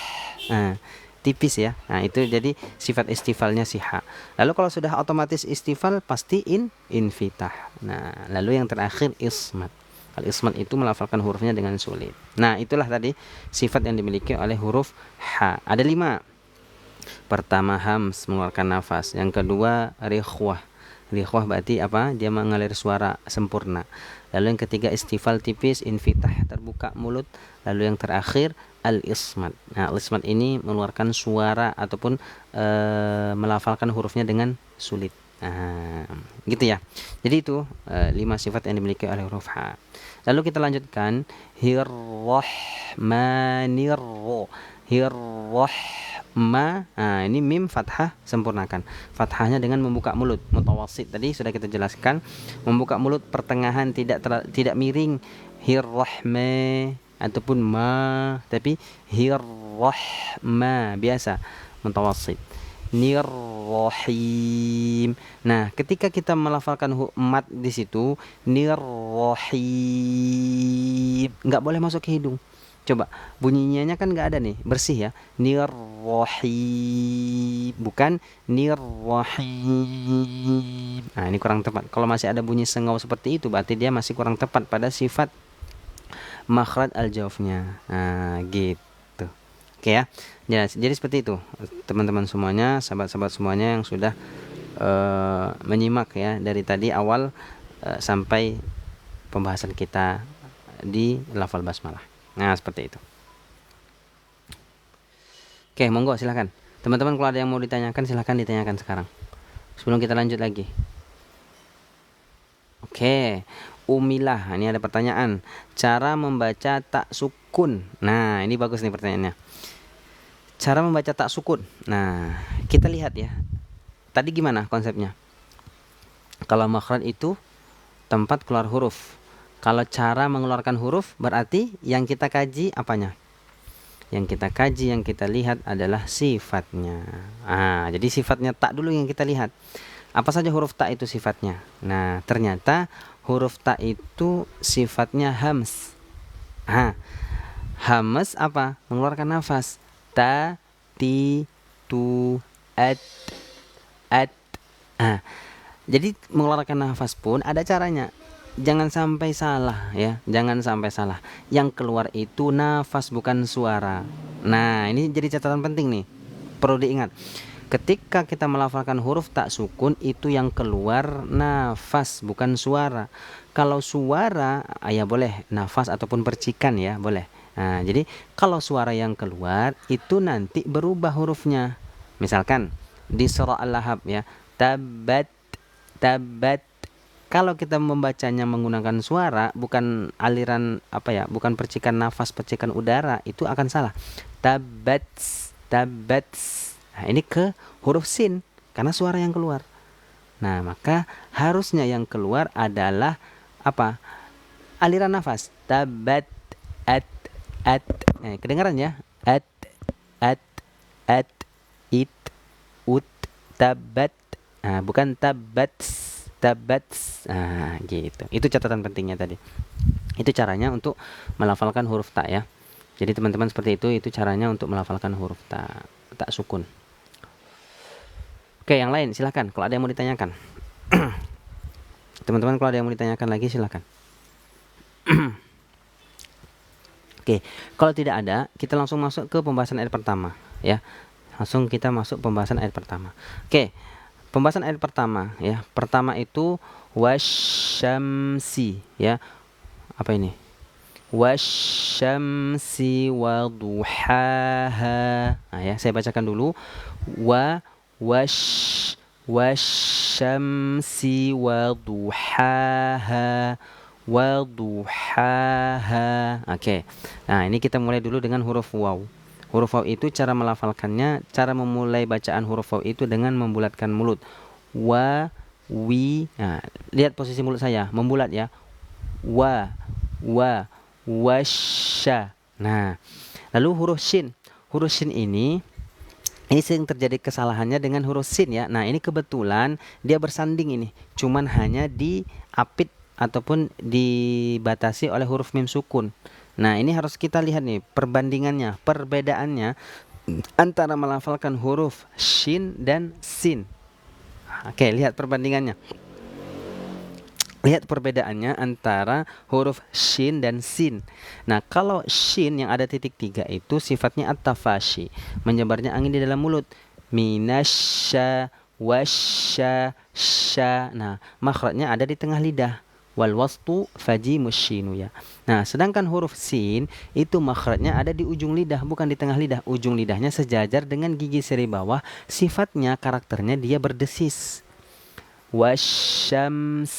Nah, tipis ya. Nah, itu jadi sifat istifalnya si H. Lalu kalau sudah otomatis istifal pasti infitah. Nah, lalu yang terakhir ismat. Al-ismat itu melafalkan hurufnya dengan sulit. Nah, itulah tadi sifat yang dimiliki oleh huruf H. Ada 5. Pertama hams, mengeluarkan nafas. Yang kedua rikhwah. Rikhwah berarti apa? Dia mengalir suara sempurna. Lalu yang ketiga istifal tipis, infitah terbuka mulut. Lalu yang terakhir al-ismat. Nah, al-ismat ini mengeluarkan suara ataupun melafalkan hurufnya dengan sulit. Nah, gitu ya. Jadi itu 5 sifat yang dimiliki oleh huruf H. Lalu kita lanjutkan hirrahmanir hirrahma. Nah, ini mim fathah sempurnakan. Fathahnya dengan membuka mulut, mutawassit. Tadi sudah kita jelaskan, membuka mulut pertengahan, tidak miring hirrahma ataupun ma, tapi hirrahma biasa mutawassit. Nirrahim. Nah, ketika kita melafalkan mat di situ, nirrahim, nggak boleh masuk ke hidung. Coba, bunyinya kan nggak ada nih, bersih ya. Nirrahim, bukan nirrahim. Nah, ini kurang tepat. Kalau masih ada bunyi sengau seperti itu, berarti dia masih kurang tepat pada sifat makhraj al-jawfnya. Nah, gitu. Oke ya. Ya, jadi seperti itu teman-teman semuanya, sahabat-sahabat semuanya yang sudah menyimak ya dari tadi awal sampai pembahasan kita di lafal basmalah. Nah, seperti itu. Oke, monggo silakan. Teman-teman kalau ada yang mau ditanyakan silakan ditanyakan sekarang. Sebelum kita lanjut lagi. Oke. Umilah, ini ada pertanyaan. Cara membaca tak sukun. Nah, ini bagus nih pertanyaannya. Cara membaca tak sukun. Nah, kita lihat ya. Tadi gimana konsepnya? Kalau makhraj itu tempat keluar huruf. Kalau cara mengeluarkan huruf berarti yang kita kaji apanya? Yang kita kaji, yang kita lihat adalah sifatnya. Jadi sifatnya tak dulu yang kita lihat. Apa saja huruf tak itu sifatnya? Nah, ternyata huruf tak itu sifatnya hams. Hams apa? Mengeluarkan nafas. Ta, ti, tu, at. Jadi mengeluarkan nafas pun ada caranya. Jangan sampai salah ya, jangan sampai salah. Yang keluar itu nafas bukan suara. Nah, ini jadi catatan penting nih. Perlu diingat. Ketika kita melafalkan huruf tak sukun itu yang keluar nafas bukan suara. Kalau suara ya boleh nafas ataupun percikan ya, boleh. Nah, jadi kalau suara yang keluar itu nanti berubah hurufnya. Misalkan di surah Al-Lahab ya, tabat. Kalau kita membacanya menggunakan suara, bukan aliran bukan percikan nafas, percikan udara, itu akan salah. Tabat. Nah, ini ke huruf sin karena suara yang keluar. Nah, maka harusnya yang keluar adalah apa? Aliran nafas. Tabat. Kedengaran ya? At, it, ut, tabat. Nah, bukan tabat. Nah, gitu. Itu catatan pentingnya tadi. Itu caranya untuk melafalkan huruf ta ya. Jadi teman-teman seperti itu caranya untuk melafalkan huruf ta sukun. Oke, yang lain silakan kalau ada yang mau ditanyakan. Teman-teman kalau ada yang mau ditanyakan lagi silakan. Oke, kalau tidak ada, kita langsung masuk ke pembahasan ayat pertama ya. Langsung kita masuk pembahasan ayat pertama. Oke. Pembahasan ayat pertama ya. Pertama itu wasyamsi ya. Apa ini? Wasyamsi waduhaha. Nah ya, saya bacakan dulu. Wasyamsi waduhaha. Oke. Nah, ini kita mulai dulu dengan huruf waw. Huruf waw itu cara melafalkannya, cara memulai bacaan huruf waw itu dengan membulatkan mulut. Nah, lihat posisi mulut saya, membulat ya. Wasya. Nah, lalu huruf shin. Huruf shin ini sering terjadi kesalahannya dengan huruf sin ya. Nah, ini kebetulan dia bersanding ini. Cuman hanya diapit ataupun dibatasi oleh huruf mim sukun. Nah, ini harus kita lihat nih perbandingannya, perbedaannya antara melafalkan huruf shin dan sin. Oke, lihat perbandingannya. Lihat perbedaannya antara huruf shin dan sin. Nah, kalau shin yang ada titik 3 itu sifatnya at-tafashi, menyebarnya angin di dalam mulut. Minasya, wasya, sya. Nah, makhrajnya ada di tengah lidah. Wal wastu fajimus shinu ya. Nah, sedangkan huruf sin itu makhrajnya ada di ujung lidah, bukan di tengah lidah. Ujung lidahnya sejajar dengan gigi seri bawah. Sifatnya, karakternya dia berdesis. wasyamsi,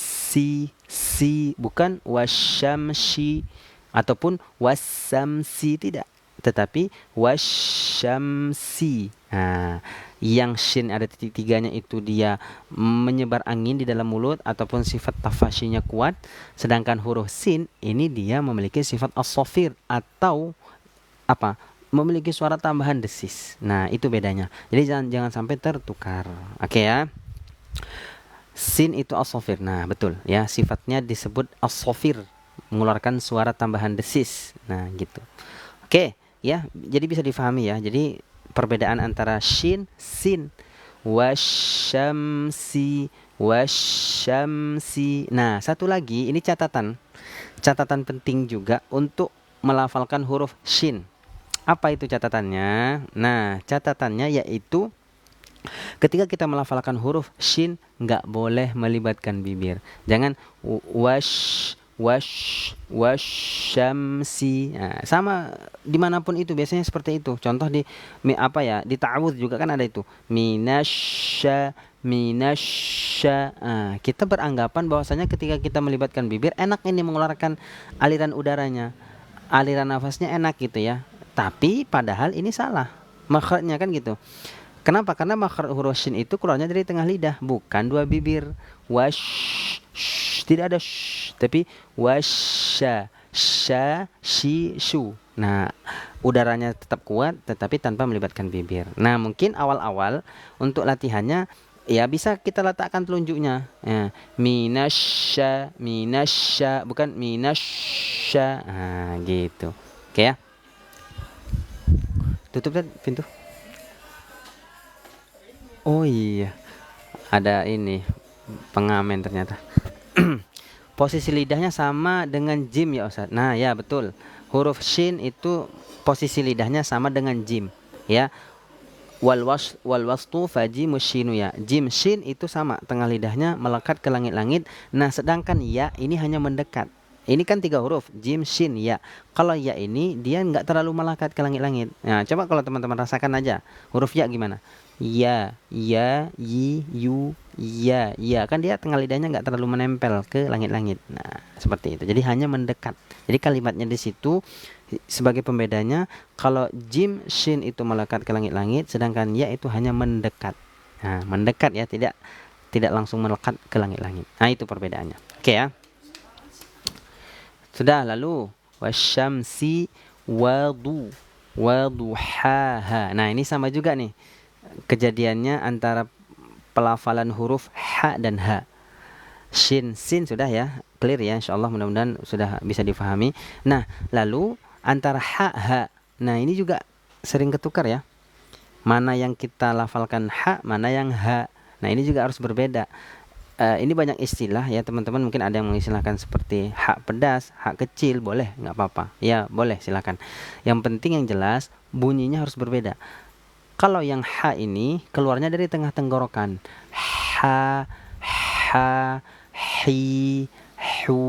si bukan wasyamsi ataupun wasamsi, tidak, tetapi wasyamsi. Nah, yang shin ada titik tiganya itu dia menyebar angin di dalam mulut ataupun sifat tafasyinya kuat, sedangkan huruf sin ini dia memiliki sifat as-safir atau apa? Memiliki suara tambahan desis. Nah, itu bedanya. Jadi jangan sampai tertukar. Oke ya. Sin itu as-safir. Nah, betul ya, sifatnya disebut as-safir, mengeluarkan suara tambahan desis. Nah, gitu. Oke, ya. Jadi bisa difahami ya. Jadi perbedaan antara shin, sin, wasyamsi, wasyamsi. Nah, satu lagi ini catatan. Catatan penting juga untuk melafalkan huruf shin. Apa itu catatannya? Nah, catatannya yaitu ketika kita melafalkan huruf shin nggak boleh melibatkan bibir. Jangan wasyamsi. Nah, sama dimanapun itu biasanya seperti itu. Contoh di di ta'awudz juga kan ada itu. Minasya. Kita beranggapan bahwasanya ketika kita melibatkan bibir enak ini mengeluarkan aliran udaranya. Aliran nafasnya enak gitu ya. Tapi padahal ini salah. Makhrajnya kan gitu. Kenapa? Karena makhraj huruf shin itu keluarnya dari tengah lidah, bukan dua bibir. Tidak ada tapi wasya, sya, shi, shu. Nah, udaranya tetap kuat tetapi tanpa melibatkan bibir. Nah, mungkin awal-awal untuk latihannya ya bisa kita letakkan telunjuknya. Ya, minasya, bukan minasya. Nah, gitu. Oke ya. Tutup kan pintu. Oh iya, ada ini pengamen ternyata. Posisi lidahnya sama dengan jim ya Ustaz. Nah ya betul, huruf shin itu posisi lidahnya sama dengan jim ya. Wal wastu fajimu shinu ya. Jim shin itu sama, tengah lidahnya melekat ke langit-langit. Nah sedangkan ya ini hanya mendekat. Ini kan 3 huruf, jim, shin, ya. Kalau ya ini dia nggak terlalu melekat ke langit-langit. Nah coba kalau teman-teman rasakan aja huruf ya gimana. Ya, yi, yu, ya kan dia tengah lidahnya nggak terlalu menempel ke langit-langit. Nah, seperti itu. Jadi hanya mendekat. Jadi kalimatnya di situ sebagai pembedanya, kalau jim, shin itu melekat ke langit-langit, sedangkan ya itu hanya mendekat. Nah, mendekat ya, tidak langsung melekat ke langit-langit. Nah, itu perbedaannya. Oke ya. Sudah, lalu wasyamsi waduhaha. Nah, ini sama juga nih kejadiannya antara pelafalan huruf ha dan ha. Shin, sin sudah ya, clear ya, insyaallah mudah-mudahan sudah bisa difahami. Nah, lalu antara ha, ha. Nah, ini juga sering ketukar ya. Mana yang kita lafalkan ha, mana yang ha. Nah, ini juga harus berbeda. Ini banyak istilah ya teman-teman, mungkin ada yang mengistilahkan seperti hak pedas, hak kecil, boleh, nggak apa-apa ya, boleh silakan. Yang penting yang jelas bunyinya harus berbeda. Kalau yang ha ini keluarnya dari tengah tenggorokan, ha, ha, hi, hu,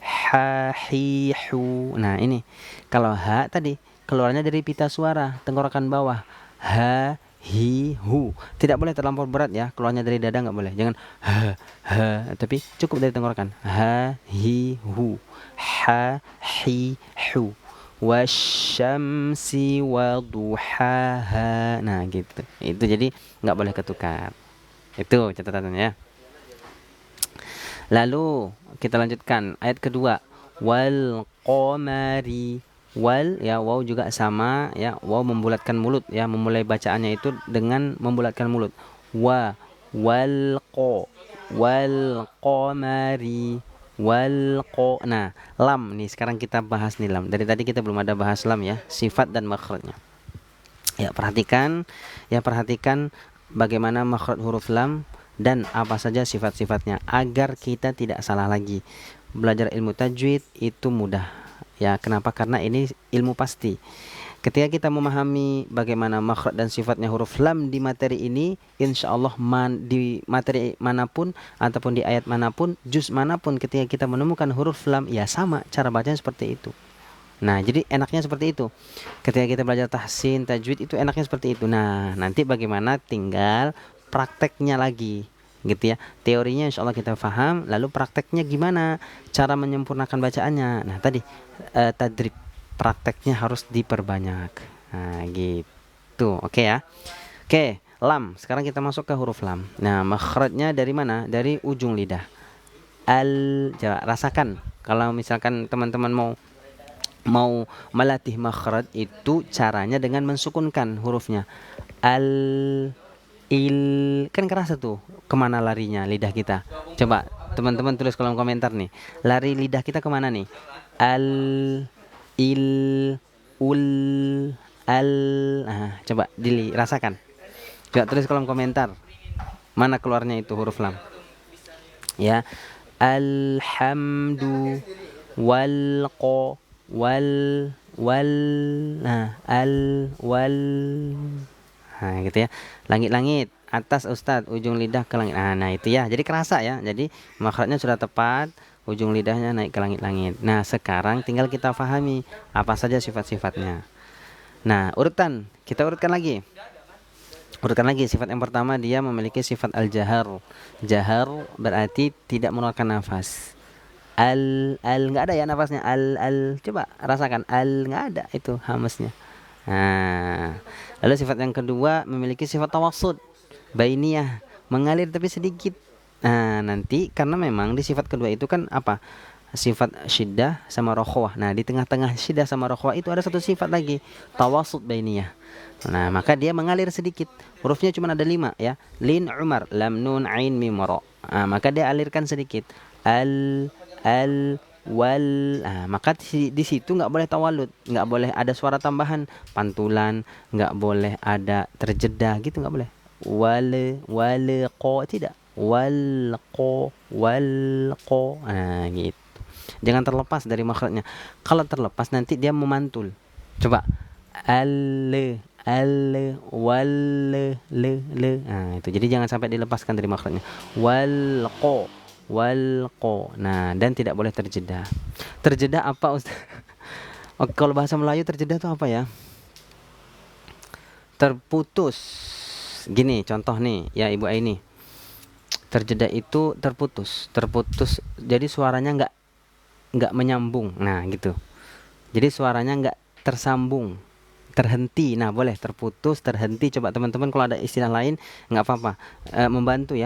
ha, hi, hu. Nah ini kalau ha tadi keluarnya dari pita suara tenggorokan bawah, ha, hi, hu. Tidak boleh terlampau berat ya, keluarnya dari dada nggak boleh. Jangan ha, ha, tapi cukup dari tenggorokan. Ha, hi, hu, ha, hi, hu. Wasyamsi waduhaha. Nah gitu. Itu jadi nggak boleh ketukar. Itu catatannya ya. Lalu kita lanjutkan ayat kedua. Wal qamari. Wal ya, waw juga sama ya, waw membulatkan mulut ya, memulai bacaannya itu dengan membulatkan mulut. Wal qamari nah lam nih sekarang kita bahas nih lam. Dari tadi kita belum ada bahas lam ya, sifat dan makhrajnya. Ya perhatikan bagaimana makhraj huruf lam dan apa saja sifat-sifatnya agar kita tidak salah lagi. Belajar ilmu tajwid itu mudah ya. Kenapa? Karena ini ilmu pasti. Ketika kita memahami bagaimana makhraj dan sifatnya huruf lam di materi ini, insya Allah di materi manapun ataupun di ayat manapun, juz manapun, ketika kita menemukan huruf lam ya sama cara bacanya seperti itu. Nah jadi enaknya seperti itu. Ketika kita belajar tahsin, tajwid itu enaknya seperti itu. Nah nanti bagaimana tinggal prakteknya lagi gitu ya. Teorinya insya Allah kita paham, lalu prakteknya gimana cara menyempurnakan bacaannya. Nah tadi tadrib, prakteknya harus diperbanyak. Nah gitu, oke ya. Oke, lam. Sekarang kita masuk ke huruf lam. Nah makhrajnya dari mana? Dari ujung lidah. Coba rasakan. Kalau misalkan teman-teman mau melatih makhraj, itu caranya dengan mensukunkan hurufnya. Al, il, kan kerasa tuh kemana larinya lidah kita. Coba teman-teman tulis kolom komentar nih, lari lidah kita kemana nih? Al, il, ul, al. Nah, coba dirasakan. Coba tulis kolom komentar, mana keluarnya itu huruf lam ya. Alhamdu, wal qa, wal, nah wal, nah gitu ya. Langit-langit atas Ustadz, ujung lidah ke langit. Nah itu ya, jadi kerasa ya. Jadi makhrajnya sudah tepat, ujung lidahnya naik ke langit-langit. Nah sekarang tinggal kita pahami apa saja sifat-sifatnya. Nah kita urutkan lagi. Sifat yang pertama, dia memiliki sifat al-jahar. Jahar berarti tidak mengeluarkan nafas. Nggak ada ya nafasnya. Coba rasakan, nggak ada itu hamasnya. Nah, lalu sifat yang kedua memiliki sifat tawassud, bainiyah, mengalir tapi sedikit. Nah, nanti karena memang di sifat kedua itu kan apa? Sifat syiddah sama rokhwah. Nah, di tengah-tengah syiddah sama rokhwah itu ada satu sifat lagi, tawassud bainiyah. Nah, maka dia mengalir sedikit. Hurufnya cuma ada 5 ya. Lin, Umar, lam, nun, ain, mim, ra. Nah, maka dia alirkan sedikit. Al, wal. Nah, maka di situ nggak boleh tawalud, nggak boleh ada suara tambahan, pantulan, nggak boleh ada terjeda gitu, nggak boleh. Wal qa, tidak. Wal qa. Nah, gitu. Jangan terlepas dari makhrajnya. Kalau terlepas nanti dia memantul. Coba wal le. Nah, itu. Jadi jangan sampai dilepaskan dari makhrajnya. Wal qa. Nah, dan tidak boleh terjeda. Terjeda apa, Ustaz? Oh, kalau bahasa Melayu terjeda itu apa ya? Terputus. Gini contoh nih ya Ibu Aini. Terjeda itu terputus. Jadi suaranya nggak menyambung. Nah, gitu. Jadi suaranya nggak tersambung, terhenti. Nah, boleh terputus, terhenti. Coba teman-teman kalau ada istilah lain nggak apa-apa, membantu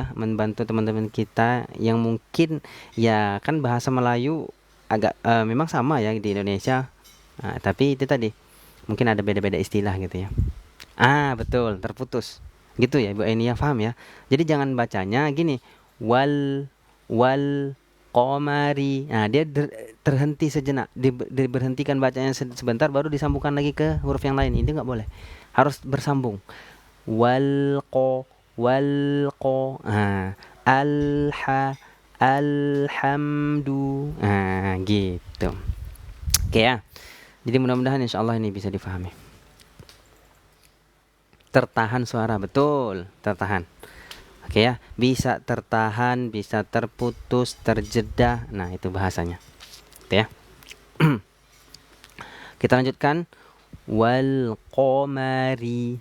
teman-teman kita yang mungkin ya kan bahasa Melayu agak memang sama ya di Indonesia. Nah, tapi itu tadi mungkin ada beda-beda istilah gitu ya. Betul, terputus. Gitu ya Ibu Enia, paham ya? Jadi jangan bacanya gini, wal qamari. Nah, dia terhenti sejenak, diberhentikan bacanya sebentar baru disambungkan lagi ke huruf yang lain. Ini nggak boleh. Harus bersambung. Wal qa. Alhamdu. Gitu. Oke ya. Jadi mudah-mudahan insyaallah ini bisa difahami. Tertahan suara, betul, tertahan. Oke ya, bisa tertahan, bisa terputus, terjeda. Nah, itu bahasanya. Oke ya. Kita lanjutkan. Wal qamari.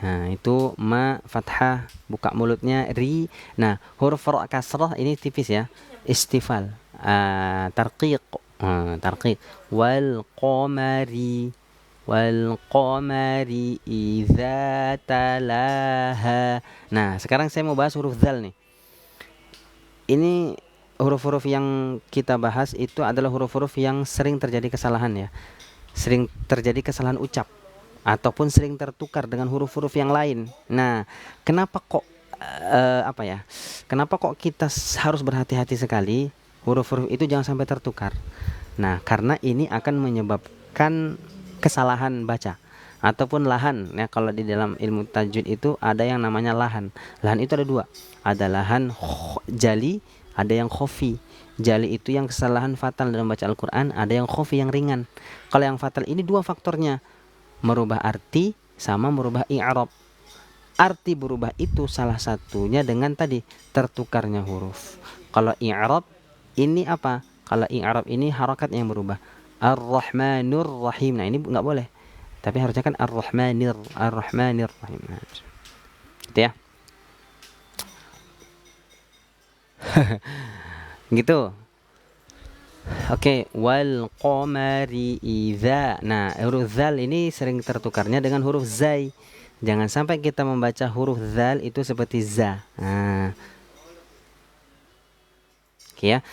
Nah, itu ma fathah, buka mulutnya, ri. Nah, huruf ra kasrah ini tipis ya. Istifal. Tarqiq. Tarqiq. Wal qamari idza talaha. Nah, sekarang saya mau bahas huruf dzal nih. Ini huruf-huruf yang kita bahas itu adalah huruf-huruf yang sering terjadi kesalahan ya. Sering terjadi kesalahan ucap ataupun sering tertukar dengan huruf-huruf yang lain. Nah, kenapa kok Kenapa kok kita harus berhati-hati sekali huruf-huruf itu jangan sampai tertukar. Nah, karena ini akan menyebabkan kesalahan baca ataupun lahan ya. Kalau di dalam ilmu tajwid itu ada yang namanya lahan. Lahan itu ada 2. Ada lahan jali, ada yang khofi. Jali itu yang kesalahan fatal dalam baca Al-Qur'an, ada yang khofi yang ringan. Kalau yang fatal ini 2 faktornya, merubah arti sama merubah i'rab. Arti berubah itu salah satunya dengan tadi tertukarnya huruf. Kalau i'rab ini apa? Kalau i'rab ini harakat yang berubah. Ar-Rahmanur Rahim. Nah, ini nggak boleh. Tapi harusnya kan Ar-Rahmanir Rahim. Nah, gitu ya. Gitu. Oke, wal qamari idza. Nah, huruf zal ini sering tertukarnya dengan huruf zai. Jangan sampai kita membaca huruf zal itu seperti za. Nah, oke ya.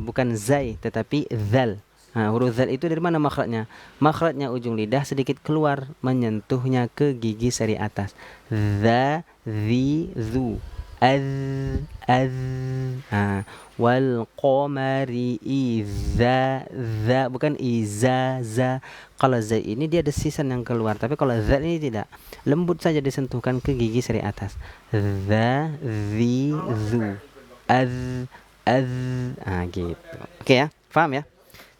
Bukan zai tetapi zal. Nah, huruf zal itu dari mana makhrajnya? Makhrajnya ujung lidah sedikit keluar menyentuhnya ke gigi seri atas. Za, zi, zu. Az, az. Nah, wal qamari iza, za, bukan iza, za. Kalau za ini dia ada sisan yang keluar, tapi kalau za ini tidak. Lembut saja disentuhkan ke gigi seri atas. Za, zi, zu. Az, az. Ah, gitu. Oke ya, paham ya?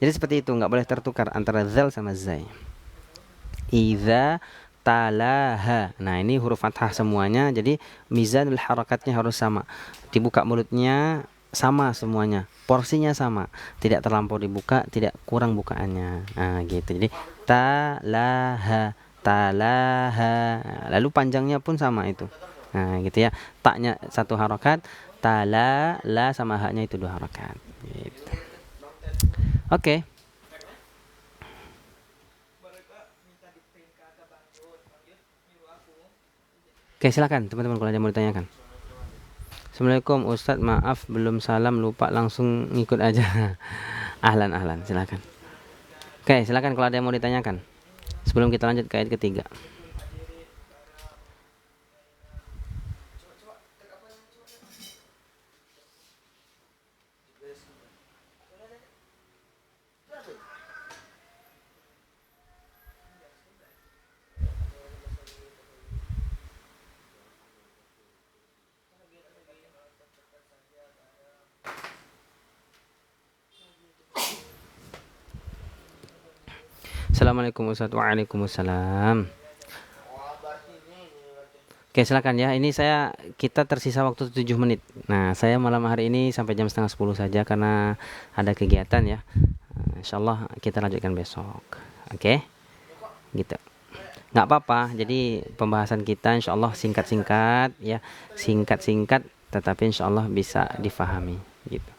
Jadi seperti itu, nggak boleh tertukar antara zal sama zai. Iza talaha. Nah, ini huruf fathah semuanya. Jadi mizanul harakatnya harus sama. Dibuka mulutnya sama semuanya. Porsinya sama. Tidak terlampau dibuka, tidak kurang bukaannya. Nah, gitu. Jadi talaha, talaha. Lalu panjangnya pun sama itu. Nah, gitu ya. Taknya satu harakat, tala, la sama haknya itu dua harakat. Gitu. Oke. Oke, silakan teman-teman kalau ada yang mau ditanyakan. Assalamualaikum Ustadz, maaf belum salam, lupa langsung ngikut aja. Ahlan ahlan, silakan. Oke, silakan kalau ada yang mau ditanyakan. Sebelum kita lanjut ke ayat ketiga. Assalamualaikum Ustadz. Waalaikumsalam. Oke, silakan ya. Ini kita tersisa waktu 7 menit. Nah, saya malam hari ini sampai jam setengah 10 saja karena ada kegiatan ya. Insyaallah kita lanjutkan besok. Oke? Gitu. Nggak apa-apa. Jadi pembahasan kita insyaallah singkat-singkat ya. Singkat-singkat tetapi insyaallah bisa difahami gitu.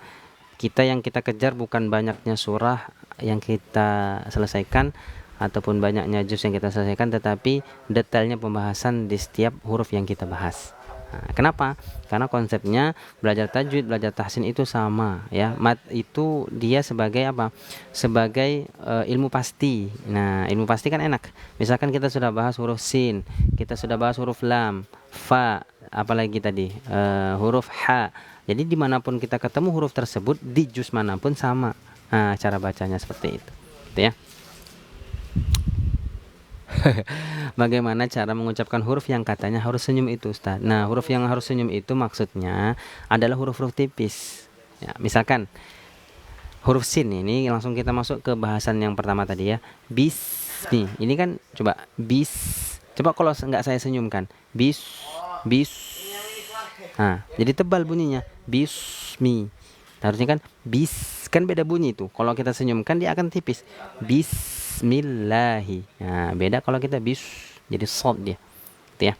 Yang kita kejar bukan banyaknya surah yang kita selesaikan ataupun banyaknya juz yang kita selesaikan, tetapi detailnya pembahasan di setiap huruf yang kita bahas. Nah, kenapa? Karena konsepnya belajar tajwid, belajar tahsin itu sama ya. Mat itu dia sebagai apa? Sebagai ilmu pasti. Nah, ilmu pasti kan enak. Misalkan kita sudah bahas huruf sin, kita sudah bahas huruf lam, fa, apalagi tadi huruf ha. Jadi dimanapun kita ketemu huruf tersebut di juz manapun sama. Nah, cara bacanya seperti itu. Gitu ya. Bagaimana cara mengucapkan huruf yang katanya harus senyum itu, Ustaz? Nah, huruf yang harus senyum itu maksudnya adalah huruf-huruf tipis. Ya, misalkan huruf sin ini langsung kita masuk ke bahasan yang pertama tadi ya. Bis nih. Ini kan coba bis. Coba kalau nggak saya senyumkan. Bis, bis. Nah, jadi tebal bunyinya. Bismi. Harusnya kan bis, kan beda bunyi itu. Kalau kita senyumkan dia akan tipis. Bismillahi. Nah, beda kalau kita bis, jadi shad dia. Gitu ya.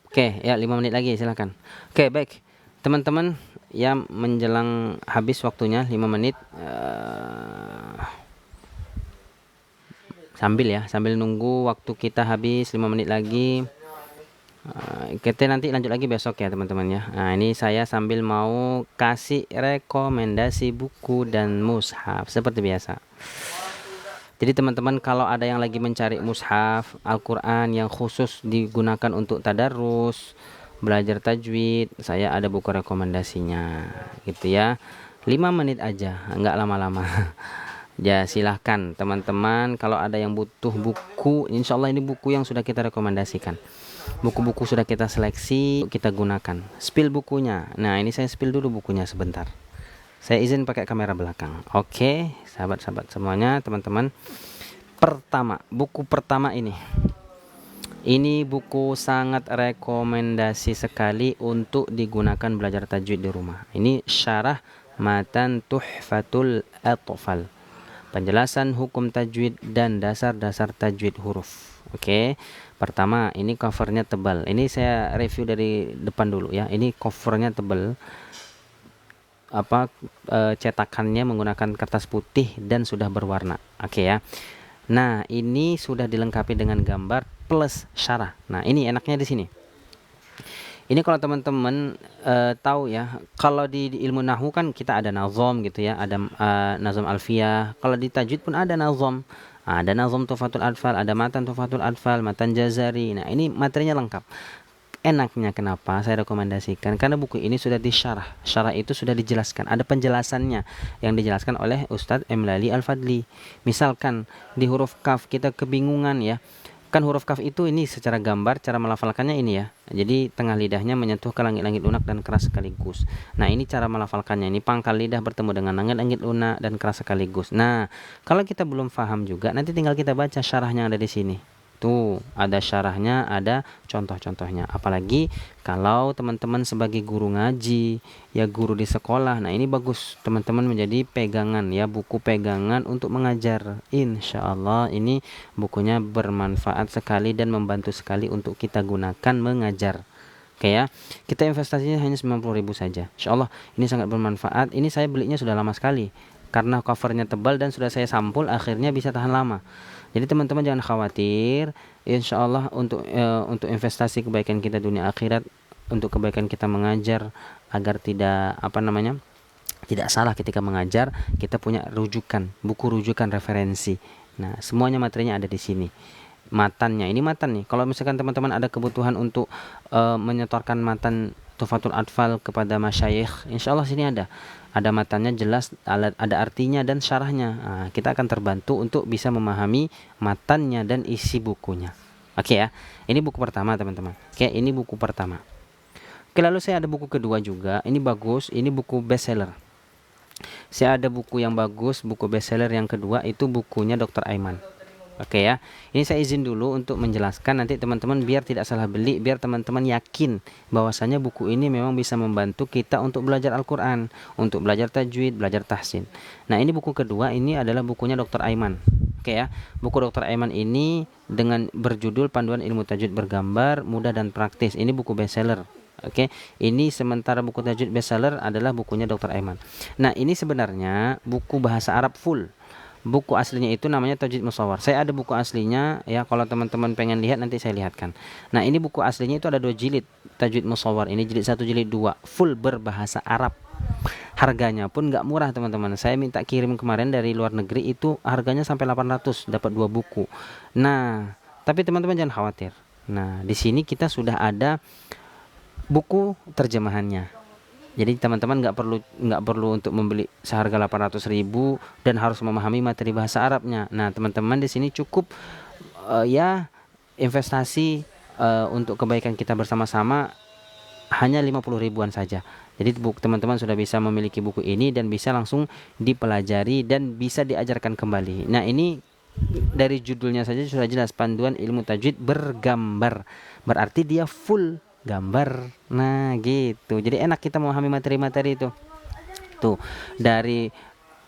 Oke, ya 5 menit lagi silakan. Oke, baik. Teman-teman ya menjelang habis waktunya 5 menit sambil nunggu waktu kita habis 5 menit lagi. Kita nanti lanjut lagi besok ya teman-teman ya. Nah, ini saya sambil mau kasih rekomendasi buku dan mushaf seperti biasa. Jadi teman-teman kalau ada yang lagi mencari mushaf Al-Quran yang khusus digunakan untuk tadarus, belajar tajwid, saya ada buku rekomendasinya gitu ya. 5 menit aja, nggak lama-lama. Ya silahkan teman-teman kalau ada yang butuh buku, insya Allah ini buku yang sudah kita rekomendasikan. Buku-buku sudah kita seleksi, kita gunakan. Spill bukunya. Nah, ini saya spill dulu bukunya sebentar. Saya izin pakai kamera belakang. Oke, sahabat-sahabat semuanya, teman-teman. Buku pertama ini. Ini buku sangat rekomendasi sekali untuk digunakan belajar tajwid di rumah. Ini Syarah Matan Tuhfatul Atfal. penjelasan hukum tajwid dan dasar-dasar tajwid huruf. Oke. Pertama, ini covernya tebal. Ini saya review dari depan dulu ya. Ini covernya tebal. Cetakannya menggunakan kertas putih dan sudah berwarna. Oke ya. Nah, ini sudah dilengkapi dengan gambar plus syarah. Nah, ini enaknya di sini. Ini kalau teman-teman tahu ya, kalau di ilmu nahwu kan kita ada nazom gitu ya, ada nazom alfiyah. Kalau di tajwid pun ada nazom. Ada nazom tufatul adfal, ada matan tufatul adfal, matan jazari. Nah, ini materinya lengkap. Enaknya kenapa saya rekomendasikan? Karena buku ini sudah disyarah. Syarah itu sudah dijelaskan. Ada penjelasannya yang dijelaskan oleh Ustadz Emlali Al-Fadli. Misalkan di huruf kaf kita kebingungan ya. Kan huruf kaf itu ini secara gambar, cara melafalkannya ini ya. Jadi tengah lidahnya menyentuh ke langit-langit lunak dan keras sekaligus. Nah, ini cara melafalkannya. Ini pangkal lidah bertemu dengan langit-langit lunak dan keras sekaligus. Nah, kalau kita belum paham juga, nanti tinggal kita baca syarahnya ada di sini. Tuh, ada syarahnya, ada contoh-contohnya. Apalagi kalau teman-teman sebagai guru ngaji, ya guru di sekolah. Nah, ini bagus teman-teman menjadi pegangan ya, buku pegangan untuk mengajar. Insya Allah ini bukunya bermanfaat sekali dan membantu sekali untuk kita gunakan mengajar. Oke ya, kita investasinya hanya 90.000 saja. Insya Allah ini sangat bermanfaat. Ini saya belinya sudah lama sekali karena covernya tebal dan sudah saya sampul, akhirnya bisa tahan lama. Jadi teman-teman jangan khawatir, insya Allah untuk investasi kebaikan kita dunia akhirat, untuk kebaikan kita mengajar, agar tidak tidak salah ketika mengajar, kita punya rujukan, buku rujukan referensi. Nah, semuanya materinya ada di sini. Matannya, ini matan nih. Kalau misalkan teman-teman ada kebutuhan untuk menyetorkan matan Tufatul Atfal kepada masyayikh, insya Allah sini ada matannya jelas, ada artinya dan syarahnya. Nah, kita akan terbantu untuk bisa memahami matannya dan isi bukunya. Oke ya, ini buku pertama teman-teman. Oke, ini buku pertama. Oke, lalu saya ada buku kedua juga. Ini bagus, ini buku bestseller. Saya ada buku yang bagus, buku bestseller yang kedua itu bukunya Dr. Aiman. Oke ya, ini saya izin dulu untuk menjelaskan, nanti teman-teman biar tidak salah beli, biar teman-teman yakin bahwasanya buku ini memang bisa membantu kita untuk belajar Al-Quran, untuk belajar tajwid, belajar tahsin. Nah, ini buku kedua, ini adalah bukunya Dr. Aiman. Oke ya, buku Dr. Aiman ini dengan berjudul Panduan Ilmu Tajwid Bergambar, Mudah dan Praktis. Ini buku bestseller. Oke, ini sementara buku tajwid bestseller adalah bukunya Dr. Aiman. Nah, ini sebenarnya buku bahasa Arab full. Buku aslinya itu namanya Tajwid Musawwar. Saya ada buku aslinya ya, kalau teman-teman pengen lihat nanti saya lihatkan. Nah, ini buku aslinya itu ada 2 jilid Tajwid Musawwar. Ini jilid 1, jilid 2, full berbahasa Arab. Harganya pun nggak murah teman-teman. Saya minta kirim kemarin dari luar negeri, itu harganya sampai 800 dapat 2 buku. Nah, tapi teman-teman jangan khawatir. Nah, di sini kita sudah ada buku terjemahannya. Jadi teman-teman nggak perlu untuk membeli seharga 800.000 dan harus memahami materi bahasa Arabnya. Nah, teman-teman di sini cukup ya investasi untuk kebaikan kita bersama-sama hanya 50.000-an saja. Jadi teman-teman sudah bisa memiliki buku ini dan bisa langsung dipelajari dan bisa diajarkan kembali. Nah, ini dari judulnya saja sudah jelas, Panduan Ilmu Tajwid Bergambar. Berarti dia full gambar. Nah, gitu. Jadi enak kita memahami materi-materi itu. Tuh, dari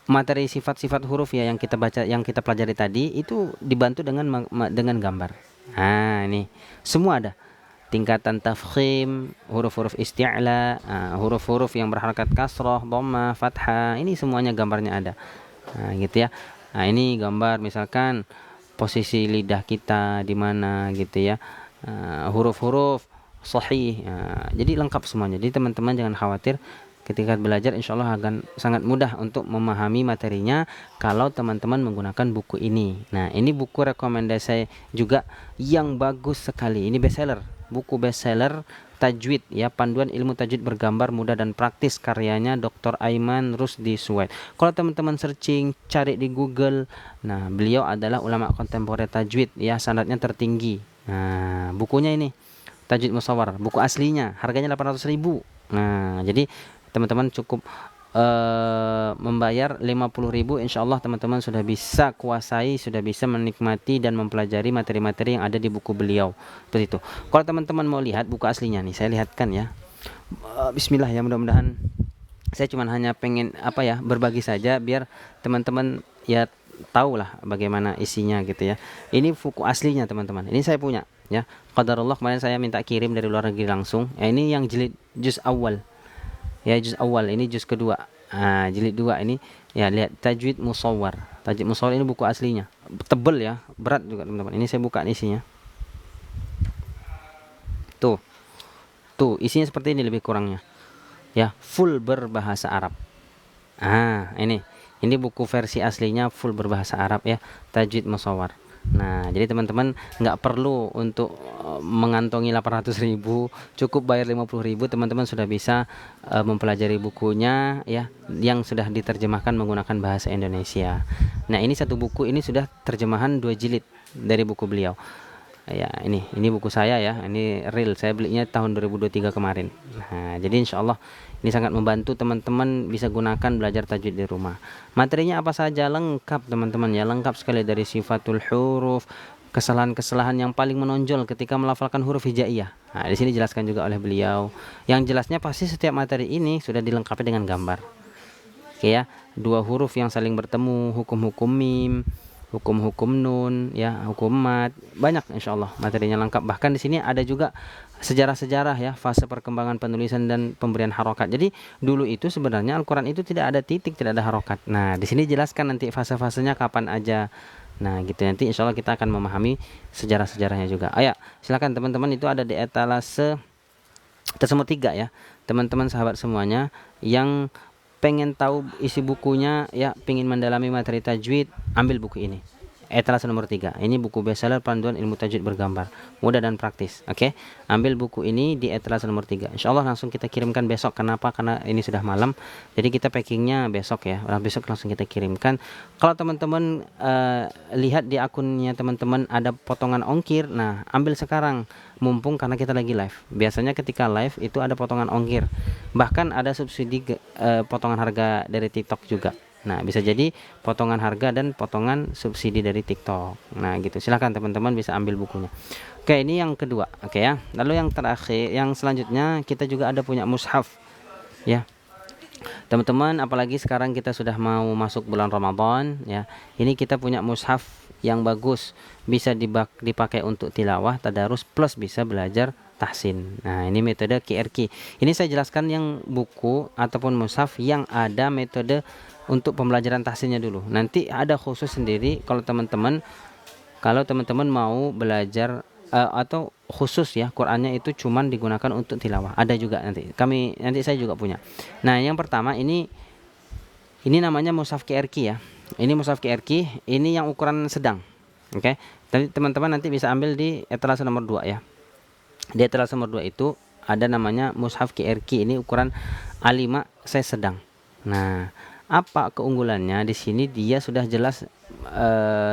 materi sifat-sifat huruf ya yang kita baca, yang kita pelajari tadi itu dibantu dengan gambar. Nah, ini semua ada. Tingkatan tafkhim, huruf-huruf isti'la, huruf-huruf yang berharakat kasrah, dhammah, fathah, ini semuanya gambarnya ada. Nah, gitu ya. Nah, ini gambar misalkan posisi lidah kita di mana gitu ya. Huruf-huruf sahih. Jadi lengkap semuanya. Jadi teman-teman jangan khawatir, ketika belajar insya Allah akan sangat mudah untuk memahami materinya kalau teman-teman menggunakan buku ini. Nah, ini buku rekomendasi saya juga yang bagus sekali. Ini bestseller, buku bestseller tajwid ya, Panduan Ilmu Tajwid Bergambar, Mudah dan Praktis, karyanya Dr. Aiman Rusdi Suwaid. Kalau teman-teman searching, cari di Google, nah beliau adalah ulama kontemporer tajwid ya, sanadnya tertinggi. Nah, bukunya ini Tajwid Musawwar, buku aslinya harganya 800.000. Nah, jadi teman-teman cukup membayar 50.000, insya Allah teman-teman sudah bisa kuasai, sudah bisa menikmati dan mempelajari materi-materi yang ada di buku beliau. Seperti itu. Kalau teman-teman mau lihat buku aslinya nih, saya lihatkan ya. Bismillah ya, mudah-mudahan saya cuma hanya pengen berbagi saja biar teman-teman ya tahu lah bagaimana isinya gitu ya. Ini buku aslinya teman-teman. Ini saya punya ya. Qadarullah kemarin saya minta kirim dari luar negeri langsung. Ya, ini yang jilid juz awal. Ya juz awal, ini juz kedua. Jilid 2 ini ya, lihat Tajwid Musawwar. Tajwid Musawwar ini buku aslinya. Tebel ya, berat juga teman-teman. Ini saya buka isinya. Tuh. Tuh, isinya seperti ini lebih kurangnya. Ya, full berbahasa Arab. Ini buku versi aslinya full berbahasa Arab ya, Tajwid Musawwar. Nah, jadi teman-teman nggak perlu untuk mengantongi 800.000, cukup bayar 50.000, teman-teman sudah bisa mempelajari bukunya ya, yang sudah diterjemahkan menggunakan bahasa Indonesia. Nah, ini satu buku ini sudah terjemahan 2 jilid dari buku beliau. Ya, ini buku saya ya, ini real, saya belinya tahun 2023 kemarin. Nah, jadi insyaallah ini sangat membantu teman-teman bisa gunakan belajar tajwid di rumah. Materinya apa saja lengkap teman-teman ya, lengkap sekali dari sifatul huruf, kesalahan-kesalahan yang paling menonjol ketika melafalkan huruf hijaiyah. Nah, di sini dijelaskan juga oleh beliau. Yang jelasnya pasti setiap materi ini sudah dilengkapi dengan gambar. Oke ya, 2 huruf yang saling bertemu, hukum-hukum mim, hukum-hukum nun ya, hukum mat, banyak insyaallah materinya lengkap. Bahkan di sini ada juga sejarah-sejarah ya, fase perkembangan penulisan dan pemberian harokat. Jadi dulu itu sebenarnya Al-Qur'an itu tidak ada titik, tidak ada harokat. Nah, di sini jelaskan nanti fase-fasenya kapan aja. Nah, gitu nanti insyaallah kita akan memahami sejarah-sejarahnya juga. Ayo, silakan teman-teman, itu ada di etalase tersebut 3 ya. Teman-teman sahabat semuanya yang pengen tahu isi bukunya ya, pengen mendalami materi tajwid, ambil buku ini. Etalase nomor 3. Ini buku bestseller panduan ilmu tajwid bergambar, mudah dan praktis. Oke. Ambil buku ini di etalase nomor 3. Insyaallah langsung kita kirimkan besok. Kenapa? Karena ini sudah malam. Jadi kita packingnya besok ya. Besok langsung kita kirimkan. Kalau teman-teman lihat di akunnya teman-teman ada potongan ongkir, nah ambil sekarang mumpung karena kita lagi live. Biasanya ketika live itu ada potongan ongkir. Bahkan ada subsidi potongan harga dari TikTok juga. Nah, bisa jadi potongan harga dan potongan subsidi dari TikTok. Nah, gitu. Silahkan teman-teman bisa ambil bukunya. Oke, ini yang kedua. Oke ya. Lalu yang terakhir, yang selanjutnya kita juga ada punya mushaf. Ya. Teman-teman, apalagi sekarang kita sudah mau masuk bulan Ramadan ya. Ini kita punya mushaf yang bagus, bisa dipakai untuk tilawah, tadarus, plus bisa belajar tahsin. Nah, ini metode QRQ. Ini saya jelaskan yang buku ataupun mushaf yang ada metode untuk pembelajaran tahsinnya dulu. Nanti ada khusus sendiri kalau teman-teman mau belajar atau khusus ya, Qur'annya itu cuman digunakan untuk tilawah. Ada juga nanti. Nanti saya juga punya. Nah, yang pertama ini namanya mushaf QRQ ya. Ini mushaf QRQ, ini yang ukuran sedang. Oke. Jadi teman-teman nanti bisa ambil di etalase nomor 2 ya. Di etalase nomor 2 itu ada namanya mushaf QRQ, ini ukuran A5 size sedang. Nah, apa keunggulannya? Di sini dia sudah jelas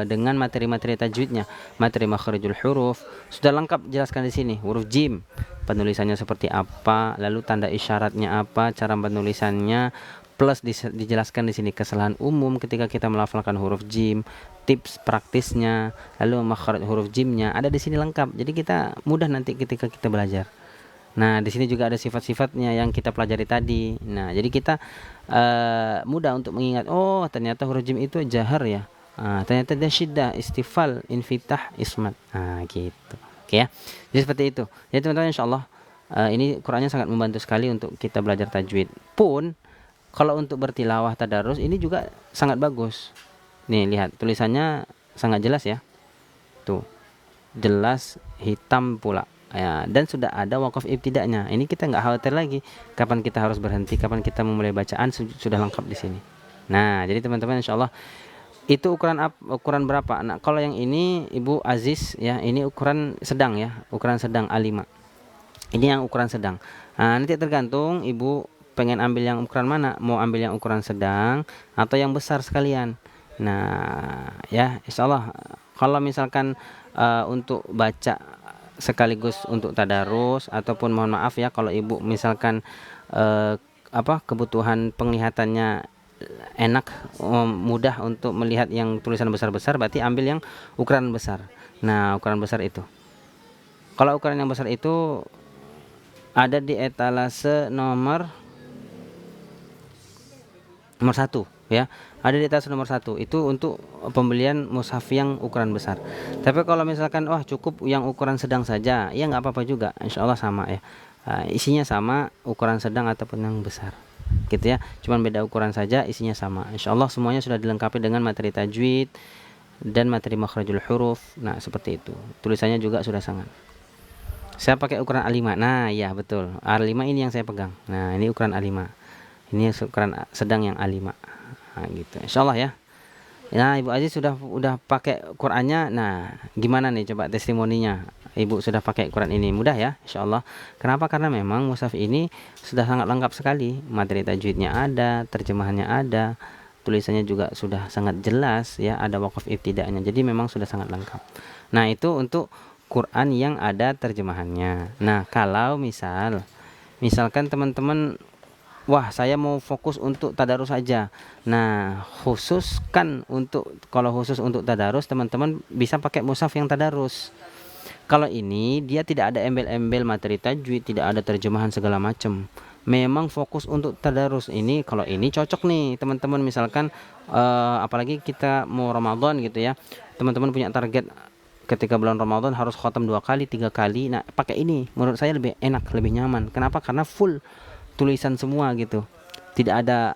dengan materi-materi tajwidnya, materi makhrijul huruf sudah lengkap jelaskan di sini. Huruf jim, penulisannya seperti apa, lalu tanda isyaratnya apa, cara penulisannya, plus dijelaskan di sini kesalahan umum ketika kita melafalkan huruf jim, tips praktisnya, lalu makhraj huruf jimnya ada di sini lengkap. Jadi kita mudah nanti ketika kita belajar. Nah, di sini juga ada sifat-sifatnya yang kita pelajari tadi. Nah, jadi kita mudah untuk mengingat. Oh, ternyata huruf jim itu jahar ya. Ternyata dia syiddah, istifal, infitah, ismat. Gitu. Oke ya. Jadi seperti itu. Jadi teman-teman, insyaallah ini Qur'annya sangat membantu sekali untuk kita belajar tajwid. Pun kalau untuk bertilawah tadarus ini juga sangat bagus. Nih, lihat tulisannya sangat jelas ya. Tuh. Jelas hitam pula. Ya, dan sudah ada wakaf ibtida'nya. Ini kita nggak khawatir lagi kapan kita harus berhenti, kapan kita memulai bacaan, sudah lengkap di sini. Nah, jadi teman-teman insyaallah itu ukuran berapa? Nah, kalau yang ini Ibu Aziz ya, ini ukuran sedang ya, ukuran sedang A5. Ini yang ukuran sedang. Nah, nanti tergantung Ibu pengen ambil yang ukuran mana, mau ambil yang ukuran sedang atau yang besar sekalian. Nah, ya insyaallah kalau misalkan untuk baca sekaligus untuk tadarus ataupun mohon maaf ya kalau ibu misalkan kebutuhan penglihatannya enak, mudah untuk melihat yang tulisan besar-besar, berarti ambil yang ukuran besar. Nah, ukuran besar itu, kalau ukuran yang besar itu ada di etalase nomor 1 ya, ada di etalase nomor 1. Itu untuk pembelian mushaf yang ukuran besar. Tapi kalau misalkan wah cukup yang ukuran sedang saja, ya nggak apa-apa juga, insya Allah sama ya. Isinya sama, ukuran sedang ataupun yang besar, gitu ya. Cuman beda ukuran saja, isinya sama. Insya Allah semuanya sudah dilengkapi dengan materi tajwid dan materi makhrajul huruf. Nah seperti itu. Tulisannya juga sudah sangat. Saya pakai ukuran A5. Nah ya betul, A5 ini yang saya pegang. Nah ini ukuran A5, ini ukuran sedang yang A5. Nah gitu, insya Allah ya. Nah Ibu Aziz udah pakai Qurannya. Nah gimana nih coba testimoninya? Ibu sudah pakai Quran ini, mudah ya insya Allah. Kenapa? Karena memang mushaf ini sudah sangat lengkap sekali. Materi tajwidnya ada, terjemahannya ada, tulisannya juga sudah sangat jelas ya, ada wakaf ibtida'nya. Jadi memang sudah sangat lengkap. Nah itu untuk Quran yang ada terjemahannya. Nah kalau misalkan teman-teman, wah saya mau fokus untuk tadarus saja. Nah kalau khusus untuk tadarus, teman-teman bisa pakai mushaf yang tadarus. Kalau ini dia tidak ada embel-embel materi tajwid, tidak ada terjemahan segala macam. Memang fokus untuk tadarus. Ini kalau ini cocok nih teman-teman, misalkan apalagi kita mau Ramadan gitu ya. Teman-teman punya target ketika bulan Ramadan harus khatam 2 kali, 3 kali. Nah, pakai ini menurut saya lebih enak, lebih nyaman. Kenapa? Karena full tulisan semua gitu. Tidak ada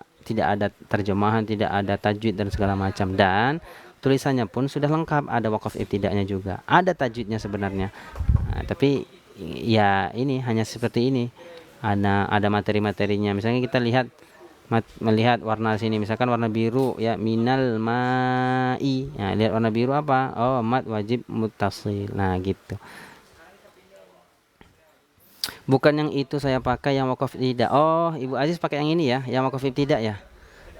terjemahan, tidak ada tajwid dan segala macam, dan tulisannya pun sudah lengkap, ada wakaf ibtida'nya juga, ada tajwidnya sebenarnya. Nah, tapi ya ini hanya seperti ini. Ada materi-materinya. Misalnya kita melihat warna sini, misalkan warna biru ya, minal ma'i. Nah, lihat warna biru apa? Oh, mad wajib muttasil. Nah, gitu. Bukan yang itu saya pakai, yang wakaf ibtidah. Oh, Ibu Aziz pakai yang ini ya, yang wakaf ibtidah ya.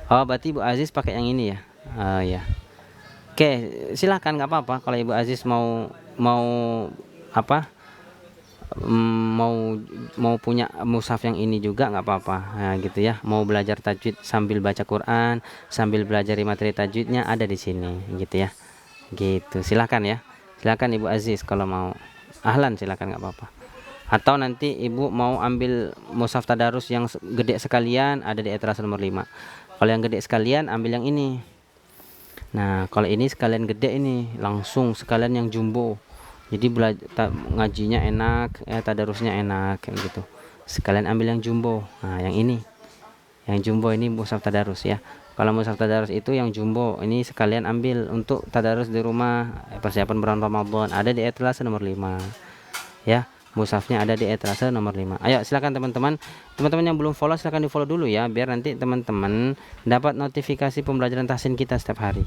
Oh, berarti Ibu Aziz pakai yang ini ya. Oh ya. Oke, silahkan, nggak apa-apa kalau Ibu Aziz mau mau apa? Mau punya mushaf yang ini juga nggak apa-apa. Nah, gitu ya. Mau belajar tajwid sambil baca Quran, sambil belajar materi tajwidnya ada di sini, gitu ya. Gitu. Silahkan ya. Silahkan Ibu Aziz kalau mau. Ahlan, silahkan, nggak apa-apa. Atau nanti Ibu mau ambil mushaf tadarus yang gede sekalian, ada di etalase nomor 5. Kalau yang gede sekalian ambil yang ini. Nah, kalau ini sekalian gede, ini langsung sekalian yang jumbo. Jadi ngajinya enak, tadarusnya enak kayak gitu. Sekalian ambil yang jumbo. Nah, yang ini. Yang jumbo ini mushaf tadarus ya. Kalau mushaf tadarus itu yang jumbo, ini sekalian ambil untuk tadarus di rumah, persiapan bulan Ramadan, ada di etalase nomor 5. Ya. Mushafnya ada di etalase nomor 5. Ayo silakan teman-teman. Teman-teman yang belum follow silakan di-follow dulu ya, biar nanti teman-teman dapat notifikasi pembelajaran tahsin kita setiap hari.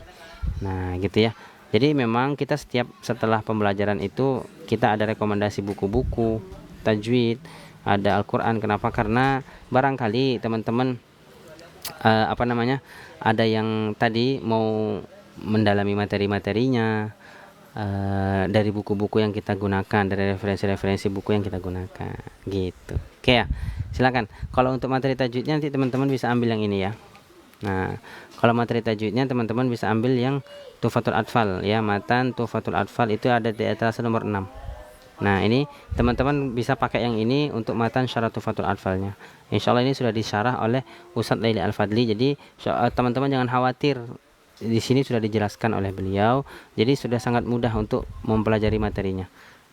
Nah, gitu ya. Jadi memang kita setelah pembelajaran itu kita ada rekomendasi buku-buku tajwid, ada Al-Qur'an. Kenapa? Karena barangkali teman-teman ada yang tadi mau mendalami materi-materinya dari buku-buku yang kita gunakan, dari referensi-referensi buku yang kita gunakan, gitu. Oke ya, silakan. Kalau untuk materi tajwidnya nanti teman-teman bisa ambil yang ini ya. Nah, kalau materi tajwidnya teman-teman bisa ambil yang Tuhfatul Atfal ya, matan Tuhfatul Atfal itu ada di etalase nomor 6. Nah, ini teman-teman bisa pakai yang ini untuk matan Syarah Tuhfatul Atfalnya. Insya Allah ini sudah disyarah oleh Ustadz Laili Al-Fadli. Jadi teman-teman jangan khawatir, di sini sudah dijelaskan oleh beliau, jadi sudah sangat mudah untuk mempelajari materinya.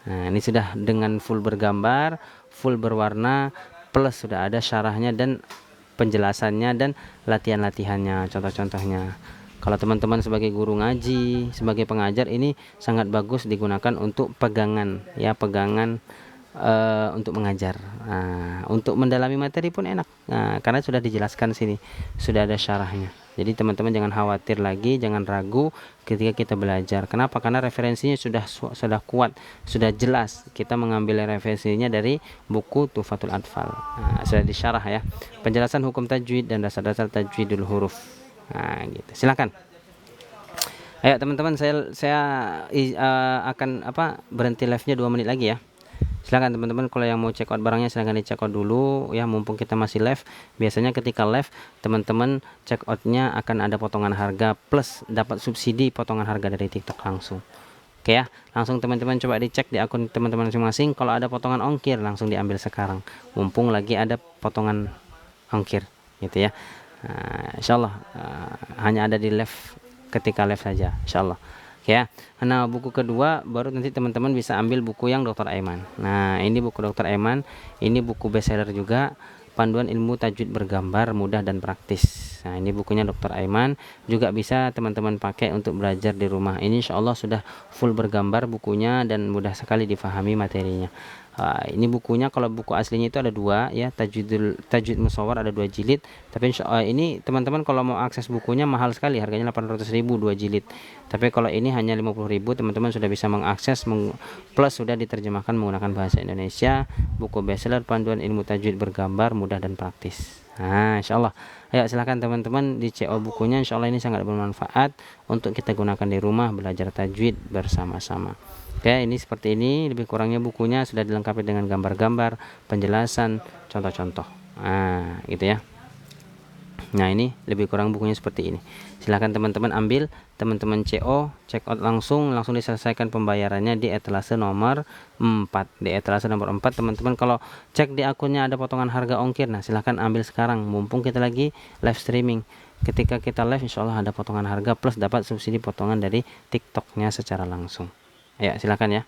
Nah, ini sudah dengan full bergambar, full berwarna, plus sudah ada syarahnya dan penjelasannya dan latihan-latihannya, contoh-contohnya. Kalau teman-teman sebagai guru ngaji, sebagai pengajar, ini sangat bagus digunakan untuk pegangan ya, pegangan untuk mengajar. Nah, untuk mendalami materi pun enak. Nah, karena sudah dijelaskan sini, sudah ada syarahnya. Jadi teman-teman jangan khawatir lagi, jangan ragu ketika kita belajar. Kenapa? Karena referensinya sudah kuat, sudah jelas. Kita mengambil referensinya dari buku Tuhfatul Atfal. Nah, sudah disyarah ya. Penjelasan hukum tajwid dan dasar-dasar tajwidul huruf. Nah, gitu. Silakan. Ayo teman-teman, saya akan berhenti live-nya 2 menit lagi ya. Silakan teman-teman, kalau yang mau check out barangnya silahkan di check out dulu ya, mumpung kita masih live. Biasanya ketika live teman-teman check outnya akan ada potongan harga plus dapat subsidi potongan harga dari TikTok langsung. Oke ya, langsung teman-teman coba dicek di akun teman-teman masing-masing. Kalau ada potongan ongkir langsung diambil sekarang, mumpung lagi ada potongan ongkir gitu ya. Insyaallah hanya ada di live, ketika live saja insyaallah. Oke ya. Nah, buku kedua baru nanti teman-teman bisa ambil buku yang Dr. Aiman. Nah, ini buku Dr. Aiman, ini buku bestseller juga, Panduan Ilmu Tajwid Bergambar Mudah dan Praktis. Nah, ini bukunya Dr. Aiman, juga bisa teman-teman pakai untuk belajar di rumah. Ini insyaallah sudah full bergambar bukunya dan mudah sekali difahami materinya. Ini bukunya, kalau buku aslinya itu ada dua ya, Tajwid Musawwar ada 2 jilid, tapi ini teman-teman kalau mau akses bukunya mahal sekali, harganya 800.000 2 jilid. Tapi kalau ini hanya 50.000 teman-teman sudah bisa mengakses plus sudah diterjemahkan menggunakan bahasa Indonesia, buku bestseller Panduan Ilmu Tajwid Bergambar Mudah dan Praktis. Nah, insyaallah ayo silahkan teman-teman di CO bukunya, insyaallah ini sangat bermanfaat untuk kita gunakan di rumah belajar tajwid bersama-sama. Oke, ini seperti ini lebih kurangnya bukunya, sudah dilengkapi dengan gambar-gambar, penjelasan, contoh-contoh. Nah, gitu ya. Nah, ini lebih kurang bukunya seperti ini. Silahkan teman-teman ambil, teman-teman CO, check out langsung diselesaikan pembayarannya di etalase nomor 4. Di etalase nomor 4 teman-teman kalau cek di akunnya ada potongan harga ongkir. Nah, silahkan ambil sekarang mumpung kita lagi live streaming. Ketika kita live insyaallah ada potongan harga plus dapat subsidi potongan dari TikToknya secara langsung. Ya, silakan ya.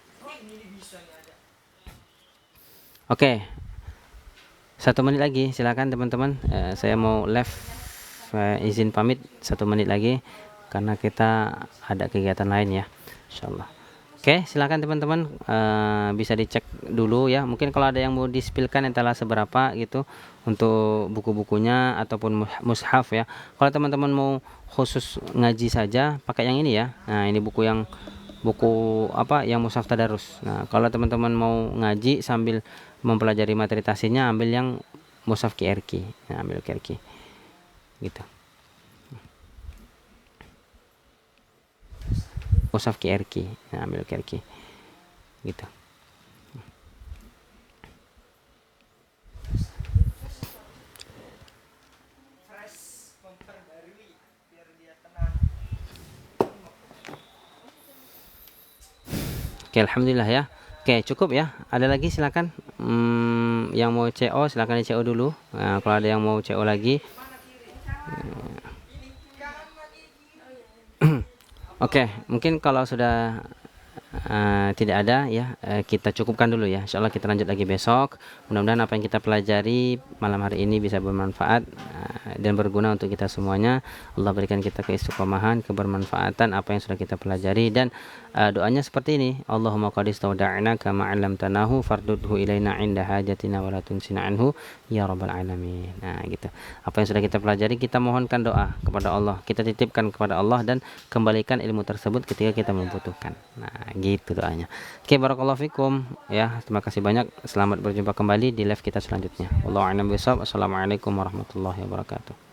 Oke, 1 menit lagi, silakan teman-teman. Saya mau live, izin pamit 1 menit lagi karena kita ada kegiatan lain ya, insyaallah. Oke, silakan teman-teman, bisa dicek dulu ya. Mungkin kalau ada yang mau di-spillkan etalase berapa gitu untuk buku-bukunya ataupun mushaf ya. Kalau teman-teman mau khusus ngaji saja pakai yang ini ya. Nah, ini buku yang yang mushaf tadarus. Nah, kalau teman-teman mau ngaji sambil mempelajari materi tahsinnya ambil yang mushaf QRQ. Nah, ambil QRQ. Gitu. Mushaf QRQ. Nah, ambil QRQ. Gitu. Oke, alhamdulillah ya. Oke, cukup ya. Ada lagi silakan. Yang mau CO silakan di CO dulu. Nah, kalau ada yang mau CO lagi. Oke, mungkin kalau sudah tidak ada ya, kita cukupkan dulu ya. Insyaallah kita lanjut lagi besok. Mudah-mudahan apa yang kita pelajari malam hari ini bisa bermanfaat dan berguna untuk kita semuanya. Allah berikan kita keistiqomahan, kebermanfaatan apa yang sudah kita pelajari, dan doanya seperti ini. Allahumma qad istawda'na kama 'allamtanahu fardudhu ilaina 'inda hajatina wa la tunsina anhu ya rabbal alamin. Nah, gitu. Apa yang sudah kita pelajari kita mohonkan doa kepada Allah, kita titipkan kepada Allah dan kembalikan ilmu tersebut ketika kita membutuhkan. Nah, gitu doanya. Oke, barakallahu fikum ya. Terima kasih banyak. Selamat berjumpa kembali di live kita selanjutnya. Wallahu a'lam bishawab. Assalamualaikum warahmatullahi wabarakatuh.